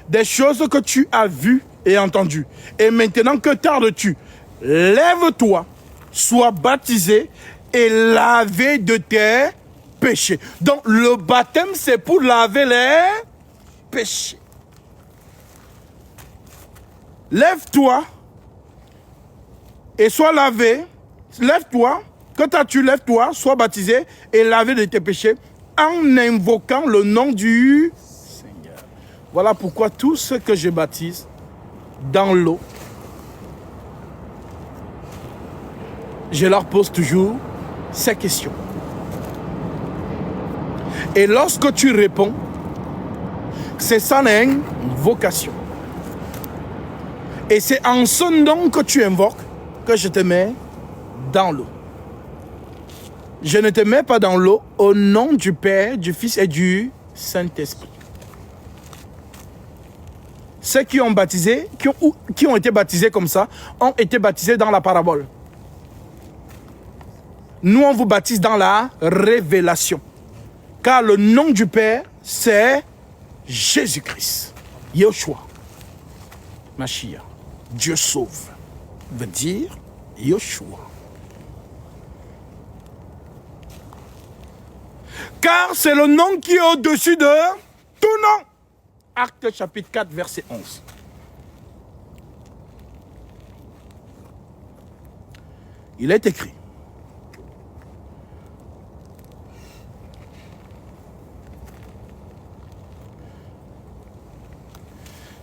des choses que tu as vues et entendues. Et maintenant, que tardes-tu? Lève-toi, sois baptisé et lavé de tes péchés. Donc le baptême, c'est pour laver les péchés. Lève-toi et sois lavé. Lève-toi. Quand tu lèves-toi, sois baptisé et lavé de tes péchés en invoquant le nom du Seigneur. Voilà pourquoi tous ceux que je baptise dans l'eau, je leur pose toujours ces questions. Et lorsque tu réponds, c'est ça l'invocation. Et c'est en ce nom que tu invoques que je te mets dans l'eau. Je ne te mets pas dans l'eau au nom du Père, du Fils et du Saint-Esprit. ceux qui ont été baptisés comme ça, ont été baptisés dans la parabole. Nous, on vous baptise dans la révélation. Car le nom du Père, c'est Jésus-Christ. Yoshua. Mashiach. Dieu sauve. Veut dire Yoshua. Car c'est le nom qui est au-dessus de tout nom. Actes chapitre 4, verset 11. Il est écrit.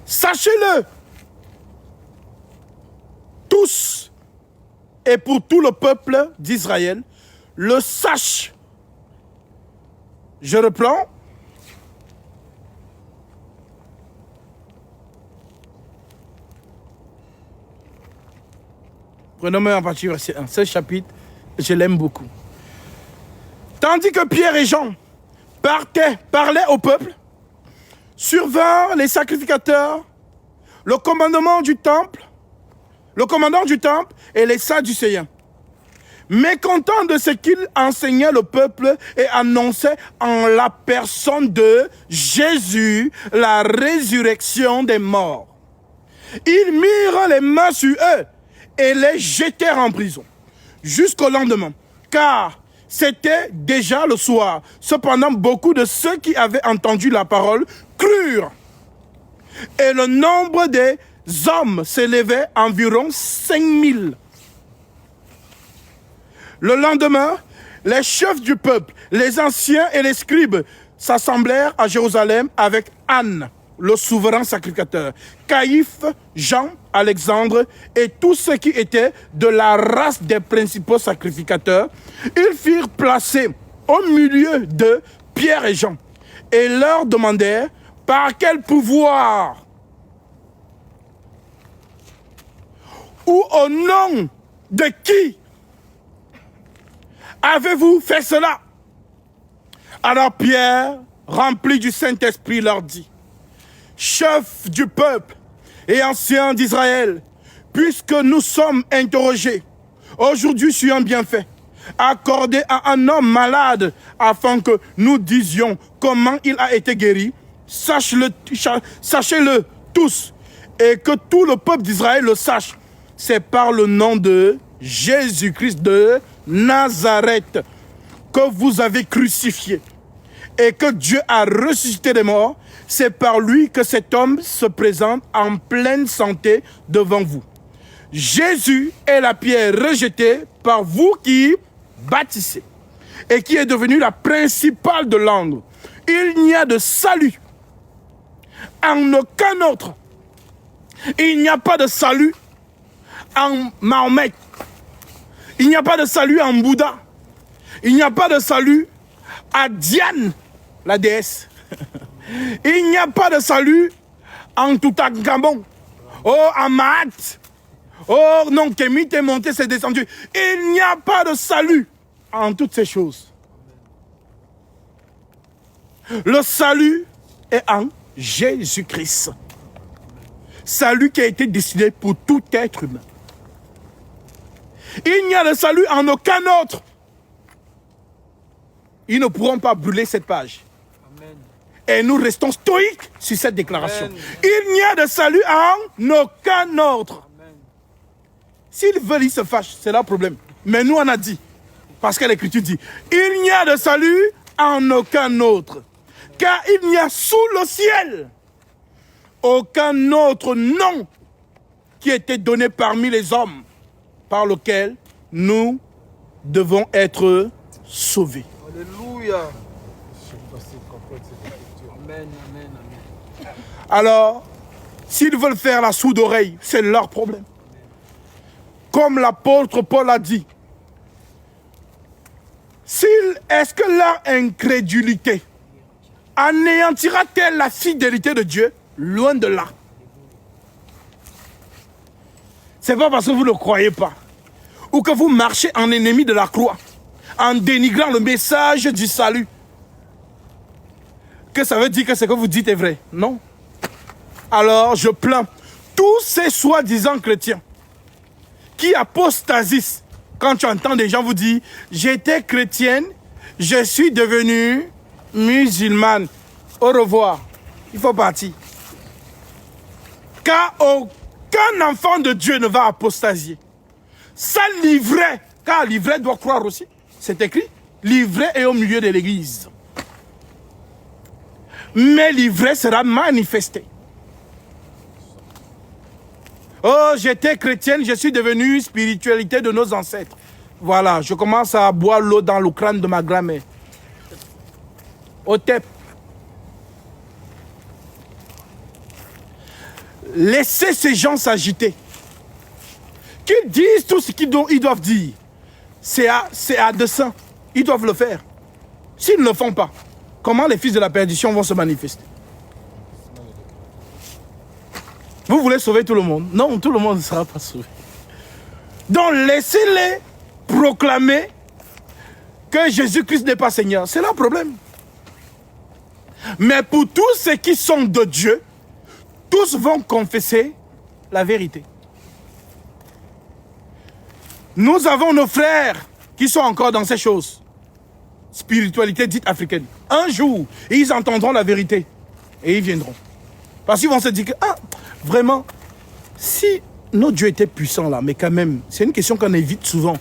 Sachez-le, tous, et pour tout le peuple d'Israël, le sache. Je reprends. Prenons-moi en partie verset 1. Ce chapitre, je l'aime beaucoup. Tandis que Pierre et Jean parlaient au peuple, survinrent les sacrificateurs, le commandant du temple et les Sadducéens. Mécontents de ce qu'il enseignait le peuple et annonçait en la personne de Jésus la résurrection des morts. Ils mirent les mains sur eux et les jetèrent en prison jusqu'au lendemain, car c'était déjà le soir. Cependant, beaucoup de ceux qui avaient entendu la parole crurent. Et le nombre des hommes s'élevait à environ 5000. Le lendemain, les chefs du peuple, les anciens et les scribes s'assemblèrent à Jérusalem avec Anne, le souverain sacrificateur, Caïphe, Jean, Alexandre et tous ceux qui étaient de la race des principaux sacrificateurs. Ils firent placer au milieu de Pierre et Jean et leur demandèrent par quel pouvoir ou au nom de qui avez-vous fait cela? Alors Pierre, rempli du Saint-Esprit, leur dit: chefs du peuple et anciens d'Israël, puisque nous sommes interrogés aujourd'hui sur un bienfait accordé à un homme malade afin que nous disions comment il a été guéri, sachez-le tous et que tout le peuple d'Israël le sache. C'est par le nom de Jésus-Christ de Nazareth que vous avez crucifié et que Dieu a ressuscité des morts. C'est par lui que cet homme se présente en pleine santé devant vous. Jésus est la pierre rejetée par vous qui bâtissez et qui est devenue la principale de l'angle. Il n'y a de salut en aucun autre. Il n'y a pas de salut en Mahomet. Il n'y a pas de salut en Bouddha. Il n'y a pas de salut à Diane, la déesse. Il n'y a pas de salut en Toutankhamon. Oh, en Mahat. Oh, non, Kémit est monté, c'est descendu. Il n'y a pas de salut en toutes ces choses. Le salut est en Jésus-Christ. Salut qui a été décidé pour tout être humain. Il n'y a de salut en aucun autre. Ils ne pourront pas brûler cette page. Amen. Et nous restons stoïques sur cette déclaration. Amen. Il n'y a de salut en aucun autre. Amen. S'ils veulent, ils se fâchent, c'est leur problème. Mais nous, on a dit, parce que l'Écriture dit, il n'y a de salut en aucun autre. Car il n'y a sous le ciel aucun autre nom qui a été donné parmi les hommes par lequel nous devons être sauvés. Alléluia. Amen, amen, amen. Alors, s'ils veulent faire la sourde oreille, c'est leur problème. Comme l'apôtre Paul a dit, est-ce que leur incrédulité anéantira-t-elle la fidélité de Dieu? Loin de là. C'est pas parce que vous ne croyez pas ou que vous marchez en ennemi de la croix, en dénigrant le message du salut, que ça veut dire que ce que vous dites est vrai. Non. Alors, je plains tous ces soi-disant chrétiens qui apostasisent quand tu entends des gens vous dire « J'étais chrétienne, je suis devenue musulmane. Au revoir. Il faut partir. » Car aucun enfant de Dieu ne va apostasier. Ça l'ivraie, car l'ivraie doit croire aussi. C'est écrit, l'ivraie est au milieu de l'église. Mais l'ivraie sera manifestée. Oh, j'étais chrétienne, je suis devenue spiritualité de nos ancêtres. Voilà, je commence à boire l'eau dans le crâne de ma grand-mère. Au TEP. Laissez ces gens s'agiter. Qu'ils disent tout ce qu'ils doivent dire. C'est à dessein. Ils doivent le faire. S'ils ne le font pas, comment les fils de la perdition vont se manifester? Vous voulez sauver tout le monde? Non, tout le monde ne sera pas sauvé. Donc laissez-les proclamer que Jésus-Christ n'est pas Seigneur. C'est leur problème. Mais pour tous ceux qui sont de Dieu, tous vont confesser la vérité. Nous avons nos frères qui sont encore dans ces choses. Spiritualité dite africaine. Un jour, ils entendront la vérité et ils viendront. Parce qu'ils vont se dire que, ah, vraiment, si notre Dieu était puissant là, mais quand même, c'est une question qu'on évite souvent.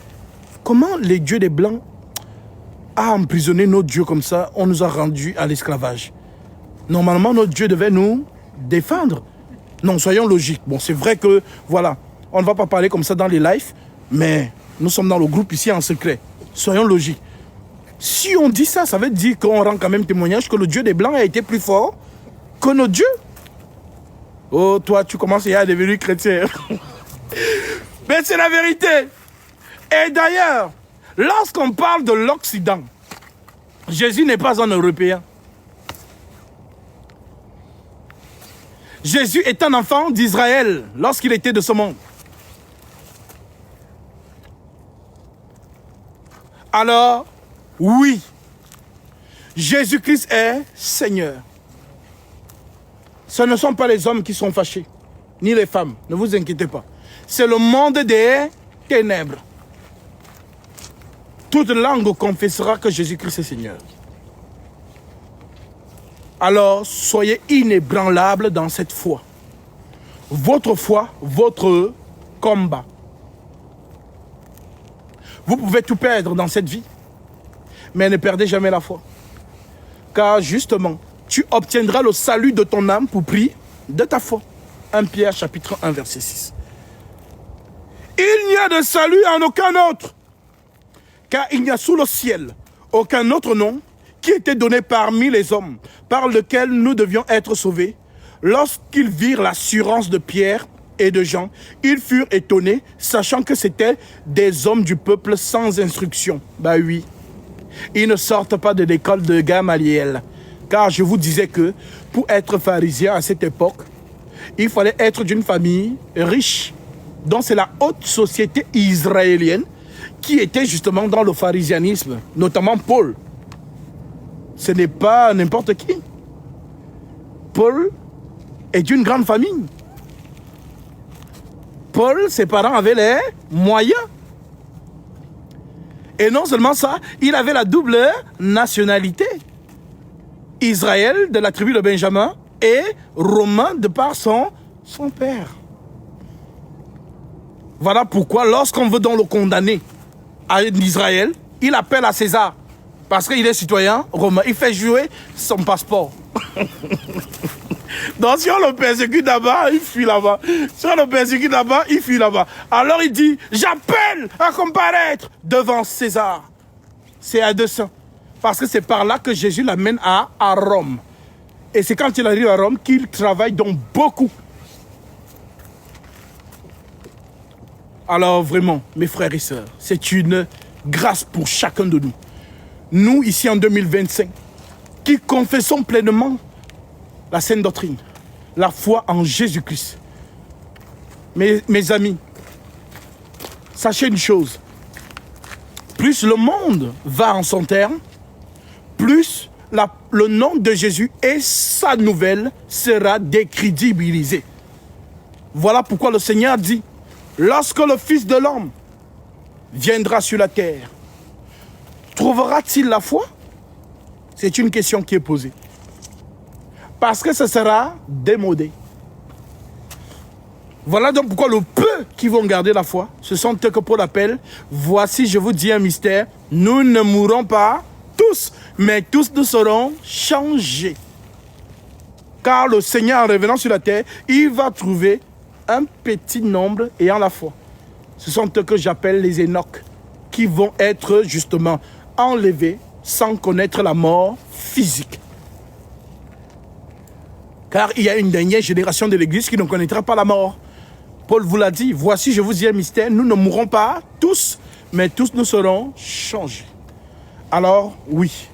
Comment les dieux des Blancs a emprisonné notre Dieu comme ça, on nous a rendus à l'esclavage? Normalement, notre Dieu devait nous défendre. Non, soyons logiques. Bon, c'est vrai que, voilà, on ne va pas parler comme ça dans les lives, mais nous sommes dans le groupe ici en secret. Soyons logiques. Si on dit ça, ça veut dire qu'on rend quand même témoignage que le Dieu des Blancs a été plus fort que notre Dieu. Oh, toi, tu commences à devenir chrétien. Mais c'est la vérité. Et d'ailleurs, lorsqu'on parle de l'Occident, Jésus n'est pas un Européen. Jésus est un enfant d'Israël lorsqu'il était de ce monde. Alors, oui, Jésus-Christ est Seigneur. Ce ne sont pas les hommes qui sont fâchés, ni les femmes, ne vous inquiétez pas. C'est le monde des ténèbres. Toute langue confessera que Jésus-Christ est Seigneur. Alors, soyez inébranlables dans cette foi. Votre foi, votre combat. Vous pouvez tout perdre dans cette vie, mais ne perdez jamais la foi. Car justement, tu obtiendras le salut de ton âme pour prix de ta foi. 1 Pierre chapitre 1 verset 6. Il n'y a de salut en aucun autre, car il n'y a sous le ciel aucun autre nom qui était donné parmi les hommes, par lequel nous devions être sauvés. Lorsqu'ils virent l'assurance de Pierre et de Jean, ils furent étonnés, sachant que c'étaient des hommes du peuple sans instruction. Bah oui, ils ne sortent pas de l'école de Gamaliel. Car je vous disais que pour être pharisien à cette époque, il fallait être d'une famille riche. Donc c'est la haute société israélienne qui était justement dans le pharisianisme, notamment Paul. Ce n'est pas n'importe qui. Paul est d'une grande famille. Paul, ses parents avaient les moyens. Et non seulement ça, il avait la double nationalité. Israël de la tribu de Benjamin et romain de par son père. Voilà pourquoi lorsqu'on veut donc le condamner à Israël, il appelle à César. Parce qu'il est citoyen romain. Il fait jouer son passeport. Donc si on le persécute là-bas, il fuit là-bas. Si on le persécute là-bas, il fuit là-bas. Alors il dit, j'appelle à comparaître devant César. C'est à dessein. Parce que c'est par là que Jésus l'amène à Rome. Et c'est quand il arrive à Rome qu'il travaille donc beaucoup. Alors vraiment, mes frères et sœurs, c'est une grâce pour chacun de nous. Nous, ici en 2025, qui confessons pleinement la sainte doctrine, la foi en Jésus-Christ. Mes amis, sachez une chose. Plus le monde va en son terme, plus le nom de Jésus et sa nouvelle sera décrédibilisé. Voilà pourquoi le Seigneur dit, lorsque le Fils de l'homme viendra sur la terre, trouvera-t-il la foi? C'est une question qui est posée. Parce que ce sera démodé. Voilà donc pourquoi le peu qui vont garder la foi, ce sont eux que Paul appelle, voici je vous dis un mystère, nous ne mourrons pas tous, mais tous nous serons changés. Car le Seigneur en revenant sur la terre, il va trouver un petit nombre ayant la foi. Ce sont eux que j'appelle les Enoch, qui vont être justement enlevés sans connaître la mort physique. Car il y a une dernière génération de l'Église qui ne connaîtra pas la mort. Paul vous l'a dit, voici je vous dis un mystère, nous ne mourrons pas tous, mais tous nous serons changés. Alors oui,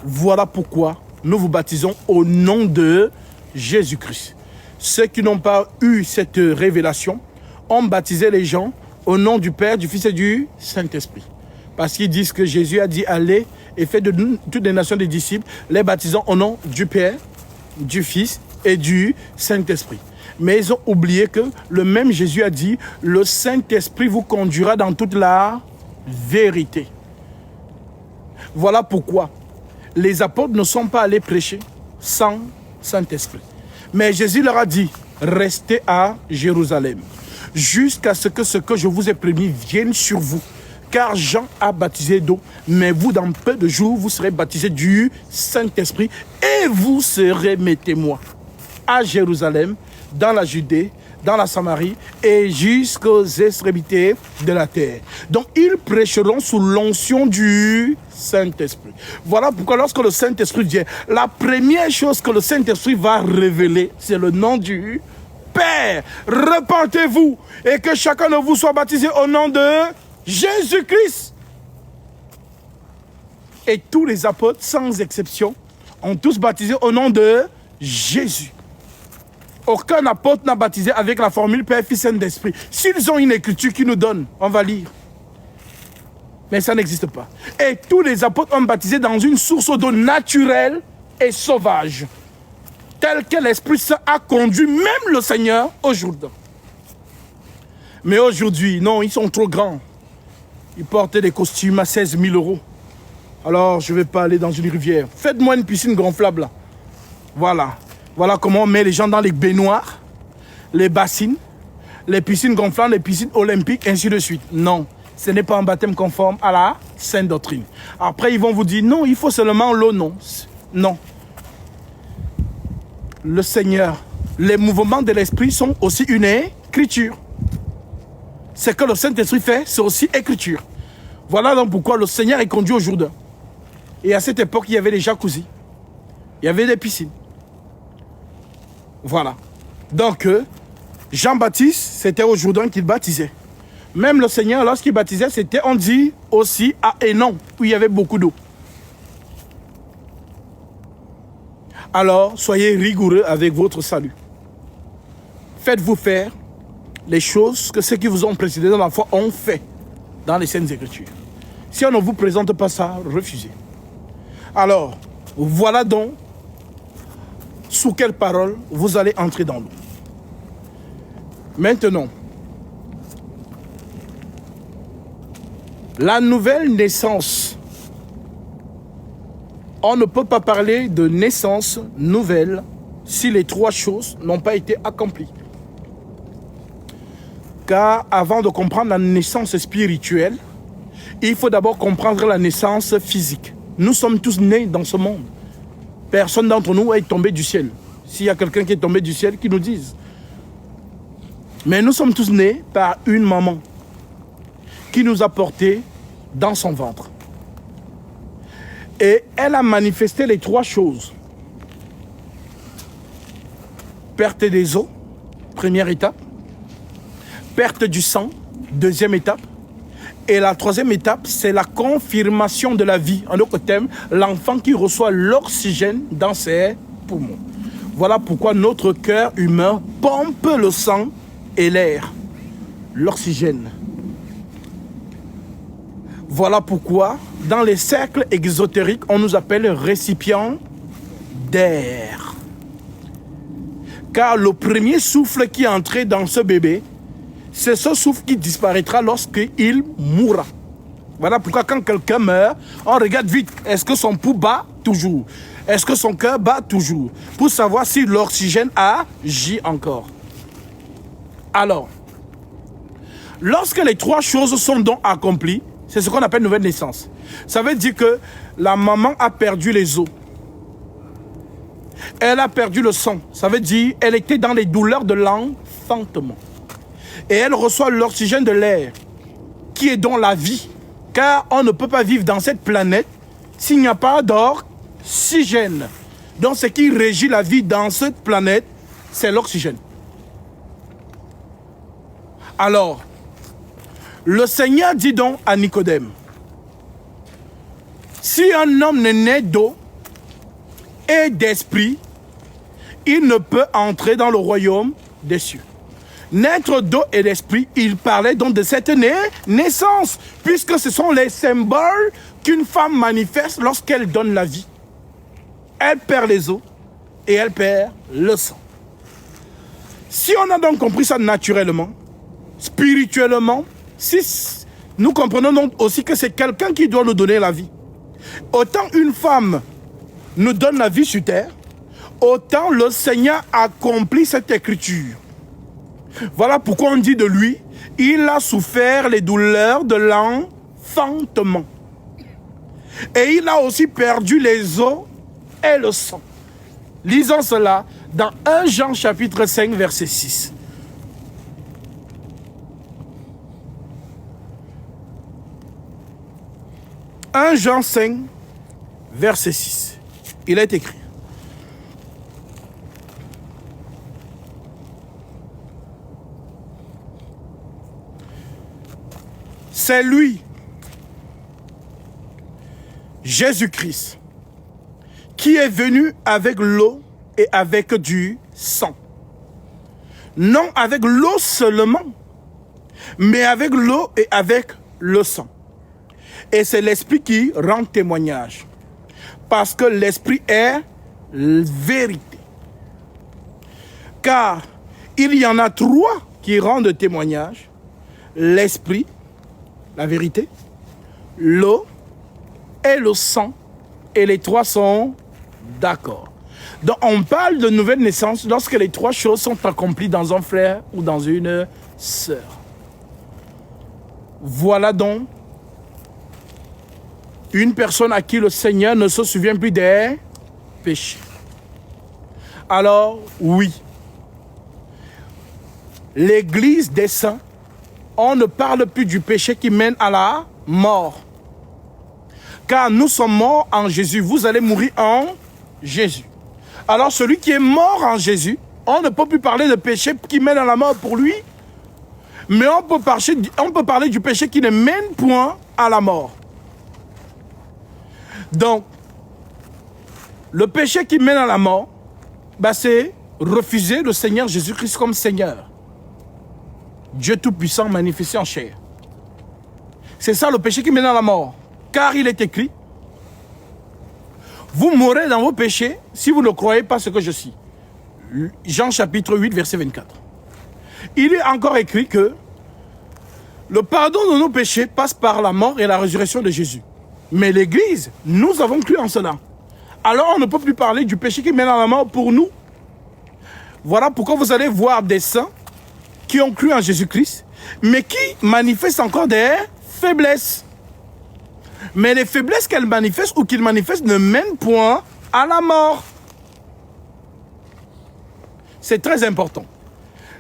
voilà pourquoi nous vous baptisons au nom de Jésus-Christ. Ceux qui n'ont pas eu cette révélation ont baptisé les gens au nom du Père, du Fils et du Saint-Esprit. Parce qu'ils disent que Jésus a dit, allez et faites de nous toutes les nations des disciples, les baptisant au nom du Père, du Fils et du Saint-Esprit. Mais ils ont oublié que le même Jésus a dit, le Saint-Esprit vous conduira dans toute la vérité. Voilà pourquoi les apôtres ne sont pas allés prêcher sans Saint-Esprit. Mais Jésus leur a dit, restez à Jérusalem, jusqu'à ce que je vous ai promis vienne sur vous. Car Jean a baptisé d'eau, mais vous, dans peu de jours, vous serez baptisés du Saint-Esprit et vous serez mes témoins à Jérusalem, dans la Judée, dans la Samarie et jusqu'aux extrémités de la terre. Donc, ils prêcheront sous l'onction du Saint-Esprit. Voilà pourquoi lorsque le Saint-Esprit vient, la première chose que le Saint-Esprit va révéler, c'est le nom du Père. Repentez-vous et que chacun de vous soit baptisé au nom de Jésus-Christ. Et tous les apôtres, sans exception, ont tous baptisé au nom de Jésus. Aucun apôtre n'a baptisé avec la formule Père, Fils, Saint-Esprit. S'ils ont une écriture qui nous donne, on va lire. Mais ça n'existe pas. Et tous les apôtres ont baptisé dans une source d'eau naturelle et sauvage, telle que l'Esprit Saint a conduit même le Seigneur au Jourdain. Mais aujourd'hui, non, ils sont trop grands. Ils portaient des costumes à 16 000 €. Alors, je ne vais pas aller dans une rivière. Faites-moi une piscine gonflable là. Voilà. Voilà comment on met les gens dans les baignoires, les bassines, les piscines gonflantes, les piscines olympiques, ainsi de suite. Non, ce n'est pas un baptême conforme à la sainte doctrine. Après, ils vont vous dire, non, il faut seulement l'eau, non. Non. Le Seigneur, les mouvements de l'Esprit sont aussi une écriture. Ce que le Saint-Esprit fait, c'est aussi écriture. Voilà donc pourquoi le Seigneur est conduit au Jourdain. Et à cette époque, il y avait des jacuzzis. Il y avait des piscines. Voilà. Donc, Jean-Baptiste, c'était au Jourdain qu'il baptisait. Même le Seigneur, lorsqu'il baptisait, c'était, on dit, aussi à Hénon, où il y avait beaucoup d'eau. Alors, soyez rigoureux avec votre salut. Faites-vous faire les choses que ceux qui vous ont précédé dans la foi ont fait dans les Saintes Écritures. Si on ne vous présente pas ça, refusez. Alors, voilà donc sous quelle parole vous allez entrer dans l'eau. Maintenant, la nouvelle naissance. On ne peut pas parler de naissance nouvelle si les trois choses n'ont pas été accomplies. Car avant de comprendre la naissance spirituelle, il faut d'abord comprendre la naissance physique. Nous sommes tous nés dans ce monde. Personne d'entre nous est tombé du ciel. S'il y a quelqu'un qui est tombé du ciel, qu'il nous dise. Mais nous sommes tous nés par une maman qui nous a portés dans son ventre. Et elle a manifesté les trois choses. Perte des os, première étape. Perte du sang, deuxième étape. Et la troisième étape, c'est la confirmation de la vie. En d'autres termes, l'enfant qui reçoit l'oxygène dans ses poumons. Voilà pourquoi notre cœur humain pompe le sang et l'air, l'oxygène. Voilà pourquoi dans les cercles exotériques, on nous appelle récipient d'air. Car le premier souffle qui est entré dans ce bébé, c'est ce souffle qui disparaîtra lorsqu'il mourra. Voilà pourquoi quand quelqu'un meurt, on regarde vite. Est-ce que son pouls bat toujours? Est-ce que son cœur bat toujours? Pour savoir si l'oxygène agit encore. Alors, lorsque les trois choses sont donc accomplies, c'est ce qu'on appelle nouvelle naissance. Ça veut dire que la maman a perdu les os. Elle a perdu le sang. Ça veut dire qu'elle était dans les douleurs de l'enfantement. Et elle reçoit l'oxygène de l'air, qui est donc la vie. Car on ne peut pas vivre dans cette planète s'il n'y a pas d'oxygène. Donc ce qui régit la vie dans cette planète, c'est l'oxygène. Alors, le Seigneur dit donc à Nicodème, si un homme n'est né d'eau et d'esprit, il ne peut entrer dans le royaume des cieux. Naître d'eau et d'esprit, il parlait donc de cette naissance, puisque ce sont les symboles qu'une femme manifeste lorsqu'elle donne la vie. Elle perd les os et elle perd le sang. Si on a donc compris ça naturellement, spirituellement, si nous comprenons donc aussi que c'est quelqu'un qui doit nous donner la vie. Autant une femme nous donne la vie sur terre, autant le Seigneur accomplit cette écriture. Voilà pourquoi on dit de lui, il a souffert les douleurs de l'enfantement. Et il a aussi perdu les os et le sang. Lisons cela dans 1 Jean chapitre 5 verset 6. « 1 Jean 5, verset 6. Il est écrit. C'est lui, Jésus-Christ, qui est venu avec l'eau et avec du sang. Non avec l'eau seulement, mais avec l'eau et avec le sang. Et c'est l'Esprit qui rend témoignage. Parce que l'Esprit est vérité. Car il y en a trois qui rendent témoignage. L'Esprit, la vérité, l'eau et le sang. Et les trois sont d'accord. Donc on parle de nouvelle naissance lorsque les trois choses sont accomplies dans un frère ou dans une sœur. Voilà donc une personne à qui le Seigneur ne se souvient plus des péchés. Alors, oui, l'Église des saints, on ne parle plus du péché qui mène à la mort. Car nous sommes morts en Jésus. Vous allez mourir en Jésus. Alors, celui qui est mort en Jésus, on ne peut plus parler de péché qui mène à la mort pour lui, mais on peut parler du péché qui ne mène point à la mort. Donc, le péché qui mène à la mort, c'est refuser le Seigneur Jésus-Christ comme Seigneur. Dieu Tout-Puissant manifesté en chair. C'est ça le péché qui mène à la mort. Car il est écrit, vous mourrez dans vos péchés si vous ne croyez pas ce que je suis. Jean chapitre 8, verset 24. Il est encore écrit que le pardon de nos péchés passe par la mort et la résurrection de Jésus. Mais l'Église, nous avons cru en cela. Alors on ne peut plus parler du péché qui mène à la mort pour nous. Voilà pourquoi vous allez voir des saints qui ont cru en Jésus-Christ, mais qui manifestent encore des faiblesses. Mais les faiblesses qu'elles manifestent ou qu'ils manifestent ne mènent point à la mort. C'est très important.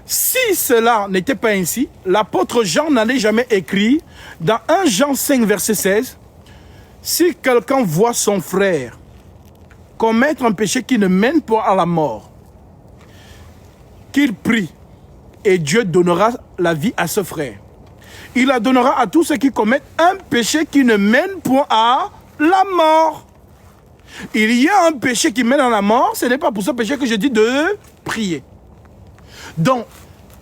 Si cela n'était pas ainsi, l'apôtre Jean n'allait jamais écrire dans 1 Jean 5, verset 16, si quelqu'un voit son frère commettre un péché qui ne mène pas à la mort, qu'il prie et Dieu donnera la vie à ce frère. Il la donnera à tous ceux qui commettent un péché qui ne mène point à la mort. Il y a un péché qui mène à la mort, ce n'est pas pour ce péché que je dis de prier. Donc,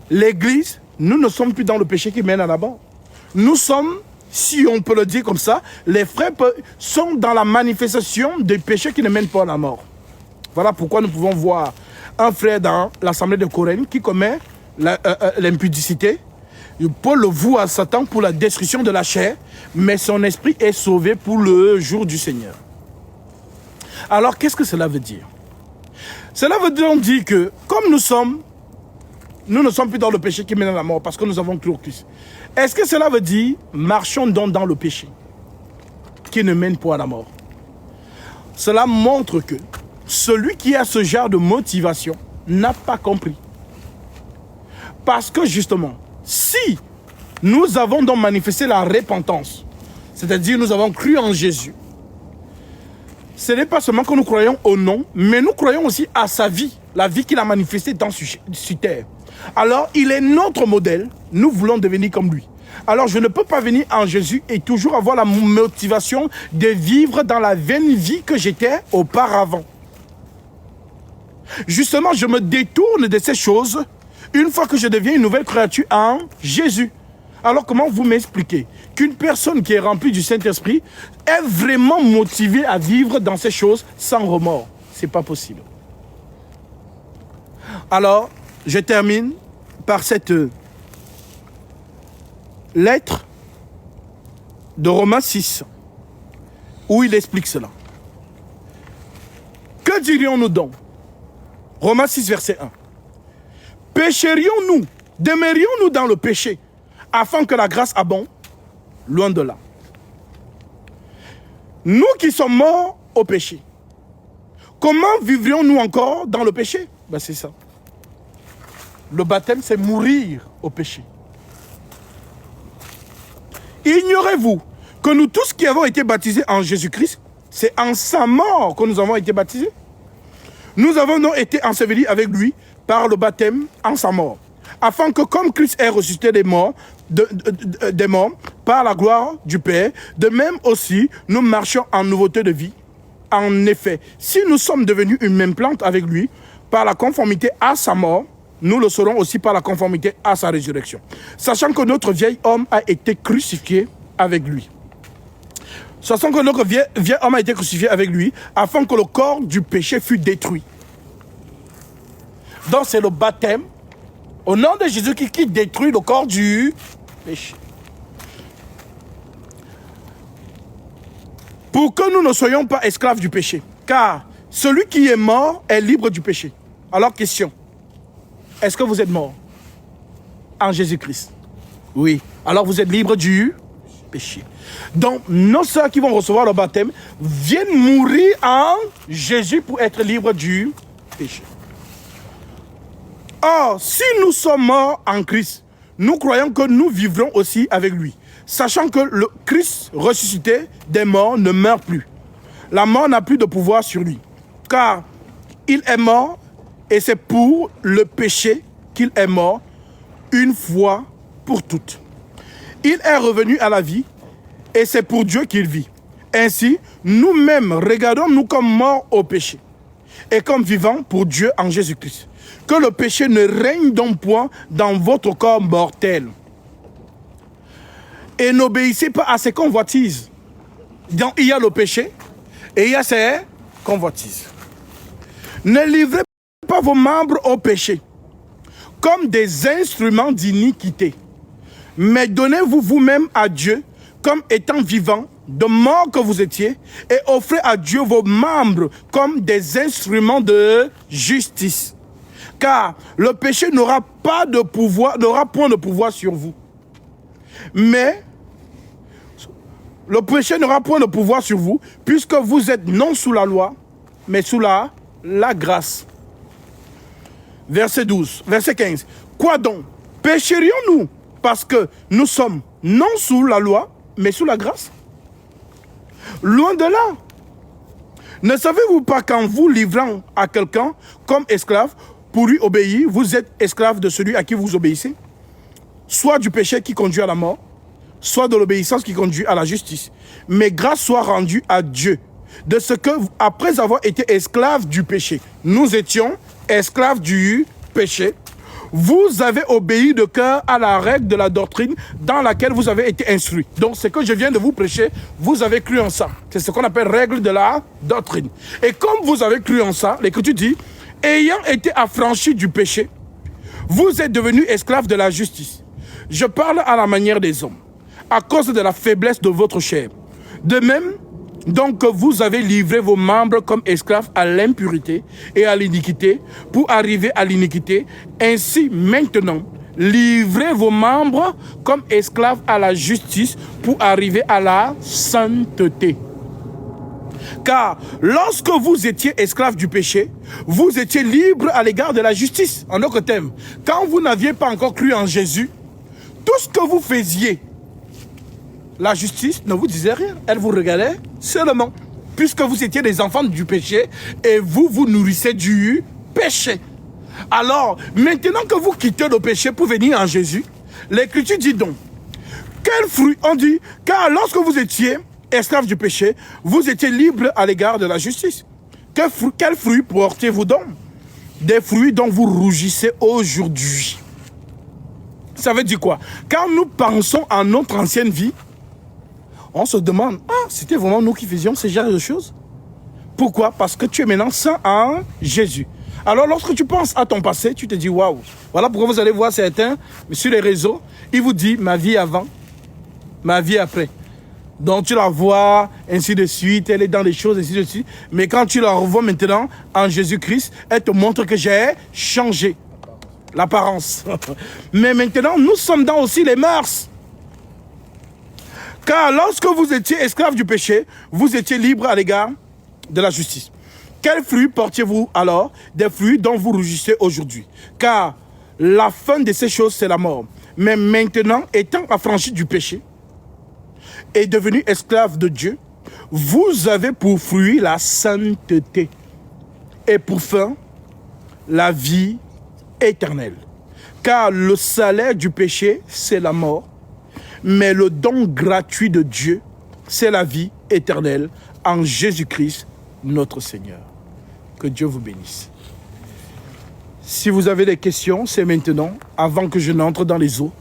l'Église, nous ne sommes plus dans le péché qui mène à la mort. Nous sommes si on peut le dire comme ça, les frères sont dans la manifestation des péchés qui ne mènent pas à la mort. Voilà pourquoi nous pouvons voir un frère dans l'assemblée de Corinthe qui commet l'impudicité. Paul le voue à Satan pour la destruction de la chair, mais son esprit est sauvé pour le jour du Seigneur. Alors, qu'est-ce que cela veut dire? Cela veut donc dire que, comme nous ne sommes plus dans le péché qui mène à la mort, parce que nous avons cru au Christ. Est-ce que cela veut dire, marchons donc dans le péché qui ne mène pas à la mort? Cela montre que celui qui a ce genre de motivation n'a pas compris. Parce que justement, si nous avons donc manifesté la repentance, c'est-à-dire nous avons cru en Jésus, ce n'est pas seulement que nous croyons au nom, mais nous croyons aussi à sa vie, la vie qu'il a manifestée sur terre. Alors, il est notre modèle, nous voulons devenir comme lui. Alors, je ne peux pas venir en Jésus et toujours avoir la motivation de vivre dans la vaine vie que j'étais auparavant. Justement, je me détourne de ces choses une fois que je deviens une nouvelle créature en Jésus. Alors, comment vous m'expliquez qu'une personne qui est remplie du Saint-Esprit est vraiment motivée à vivre dans ces choses sans remords? Ce n'est pas possible. Alors, je termine par cette lettre de Romains 6, où il explique cela. Que dirions-nous donc? Romains 6, verset 1. Pécherions-nous, demeurions-nous dans le péché, afin que la grâce abonde? Loin de là. Nous qui sommes morts au péché, comment vivrions-nous encore dans le péché? Ben c'est ça. Le baptême, c'est mourir au péché. Ignorez-vous que nous tous qui avons été baptisés en Jésus-Christ, c'est en sa mort que nous avons été baptisés? Nous avons donc été ensevelis avec lui par le baptême en sa mort, afin que comme Christ est ressuscité des morts, par la gloire du Père, de même aussi nous marchions en nouveauté de vie. En effet, si nous sommes devenus une même plante avec lui, par la conformité à sa mort, nous le serons aussi par la conformité à sa résurrection. Sachant que notre vieil homme a été crucifié avec lui. Sachant que notre vieil homme a été crucifié avec lui, afin que le corps du péché fût détruit. Donc c'est le baptême, au nom de Jésus, qui détruit le corps du péché. Pour que nous ne soyons pas esclaves du péché. Car celui qui est mort est libre du péché. Alors question. Est-ce que vous êtes mort en Jésus-Christ? Oui. Alors vous êtes libre du péché. Donc nos sœurs qui vont recevoir le baptême viennent mourir en Jésus pour être libres du péché. Or, si nous sommes morts en Christ, nous croyons que nous vivrons aussi avec lui. Sachant que le Christ ressuscité des morts ne meurt plus. La mort n'a plus de pouvoir sur lui. Car il est mort et c'est pour le péché qu'il est mort une fois pour toutes. Il est revenu à la vie et c'est pour Dieu qu'il vit. Ainsi, nous-mêmes regardons-nous comme morts au péché et comme vivants pour Dieu en Jésus-Christ. Que le péché ne règne donc point dans votre corps mortel. Et n'obéissez pas à ses convoitises. Donc, il y a le péché et il y a ses convoitises. Ne livrez pas vos membres au péché comme des instruments d'iniquité, mais donnez-vous vous-même à Dieu comme étant vivants, de mort que vous étiez, et offrez à Dieu vos membres comme des instruments de justice. Car le péché n'aura point de pouvoir sur vous. Mais le péché n'aura point de pouvoir sur vous, puisque vous êtes non sous la loi, mais sous la grâce. Verset 12, verset 15. Quoi donc? Pécherions-nous parce que nous sommes non sous la loi, mais sous la grâce? Loin de là. Ne savez-vous pas qu'en vous livrant à quelqu'un comme esclave, pour lui obéir, vous êtes esclave de celui à qui vous obéissez? Soit du péché qui conduit à la mort, soit de l'obéissance qui conduit à la justice. Mais grâce soit rendue à Dieu, de ce que, après avoir été esclaves du péché, nous étions esclaves du péché, vous avez obéi de cœur à la règle de la doctrine dans laquelle vous avez été instruit. Donc, ce que je viens de vous prêcher, vous avez cru en ça. C'est ce qu'on appelle règle de la doctrine. Et comme vous avez cru en ça, l'Écriture dit, ayant été affranchis du péché, vous êtes devenus esclaves de la justice. Je parle à la manière des hommes, à cause de la faiblesse de votre chair. De même, donc vous avez livré vos membres comme esclaves à l'impureté et à l'iniquité pour arriver à l'iniquité. Ainsi, maintenant, livrez vos membres comme esclaves à la justice pour arriver à la sainteté. Car lorsque vous étiez esclaves du péché, vous étiez libres à l'égard de la justice. En d'autres termes, quand vous n'aviez pas encore cru en Jésus, tout ce que vous faisiez, la justice ne vous disait rien. Elle vous regardait seulement. Puisque vous étiez des enfants du péché et vous vous nourrissez du péché. Alors, maintenant que vous quittez le péché pour venir en Jésus, l'Écriture dit donc, quel fruit, on dit, car lorsque vous étiez esclaves du péché, vous étiez libres à l'égard de la justice. Quel fruit portez-vous donc? Des fruits dont vous rougissez aujourd'hui. Ça veut dire quoi? Quand nous pensons à notre ancienne vie, on se demande, c'était vraiment nous qui faisions ce genre de choses? Pourquoi? Parce que tu es maintenant saint en Jésus. Alors lorsque tu penses à ton passé, tu te dis, waouh, voilà pourquoi vous allez voir certains sur les réseaux, ils vous disent ma vie avant, ma vie après. Donc tu la vois, ainsi de suite, elle est dans des choses, ainsi de suite. Mais quand tu la revois maintenant en Jésus-Christ, elle te montre que j'ai changé. L'apparence. Mais maintenant, nous sommes dans aussi les mœurs. Car lorsque vous étiez esclaves du péché, vous étiez libres à l'égard de la justice. Quels fruits portiez-vous alors? Des fruits dont vous rougissez aujourd'hui. Car la fin de ces choses, c'est la mort. Mais maintenant, étant affranchis du péché et devenus esclaves de Dieu, vous avez pour fruit la sainteté et pour fin la vie éternelle. Car le salaire du péché, c'est la mort. Mais le don gratuit de Dieu, c'est la vie éternelle en Jésus-Christ, notre Seigneur. Que Dieu vous bénisse. Si vous avez des questions, c'est maintenant, avant que je n'entre dans les eaux.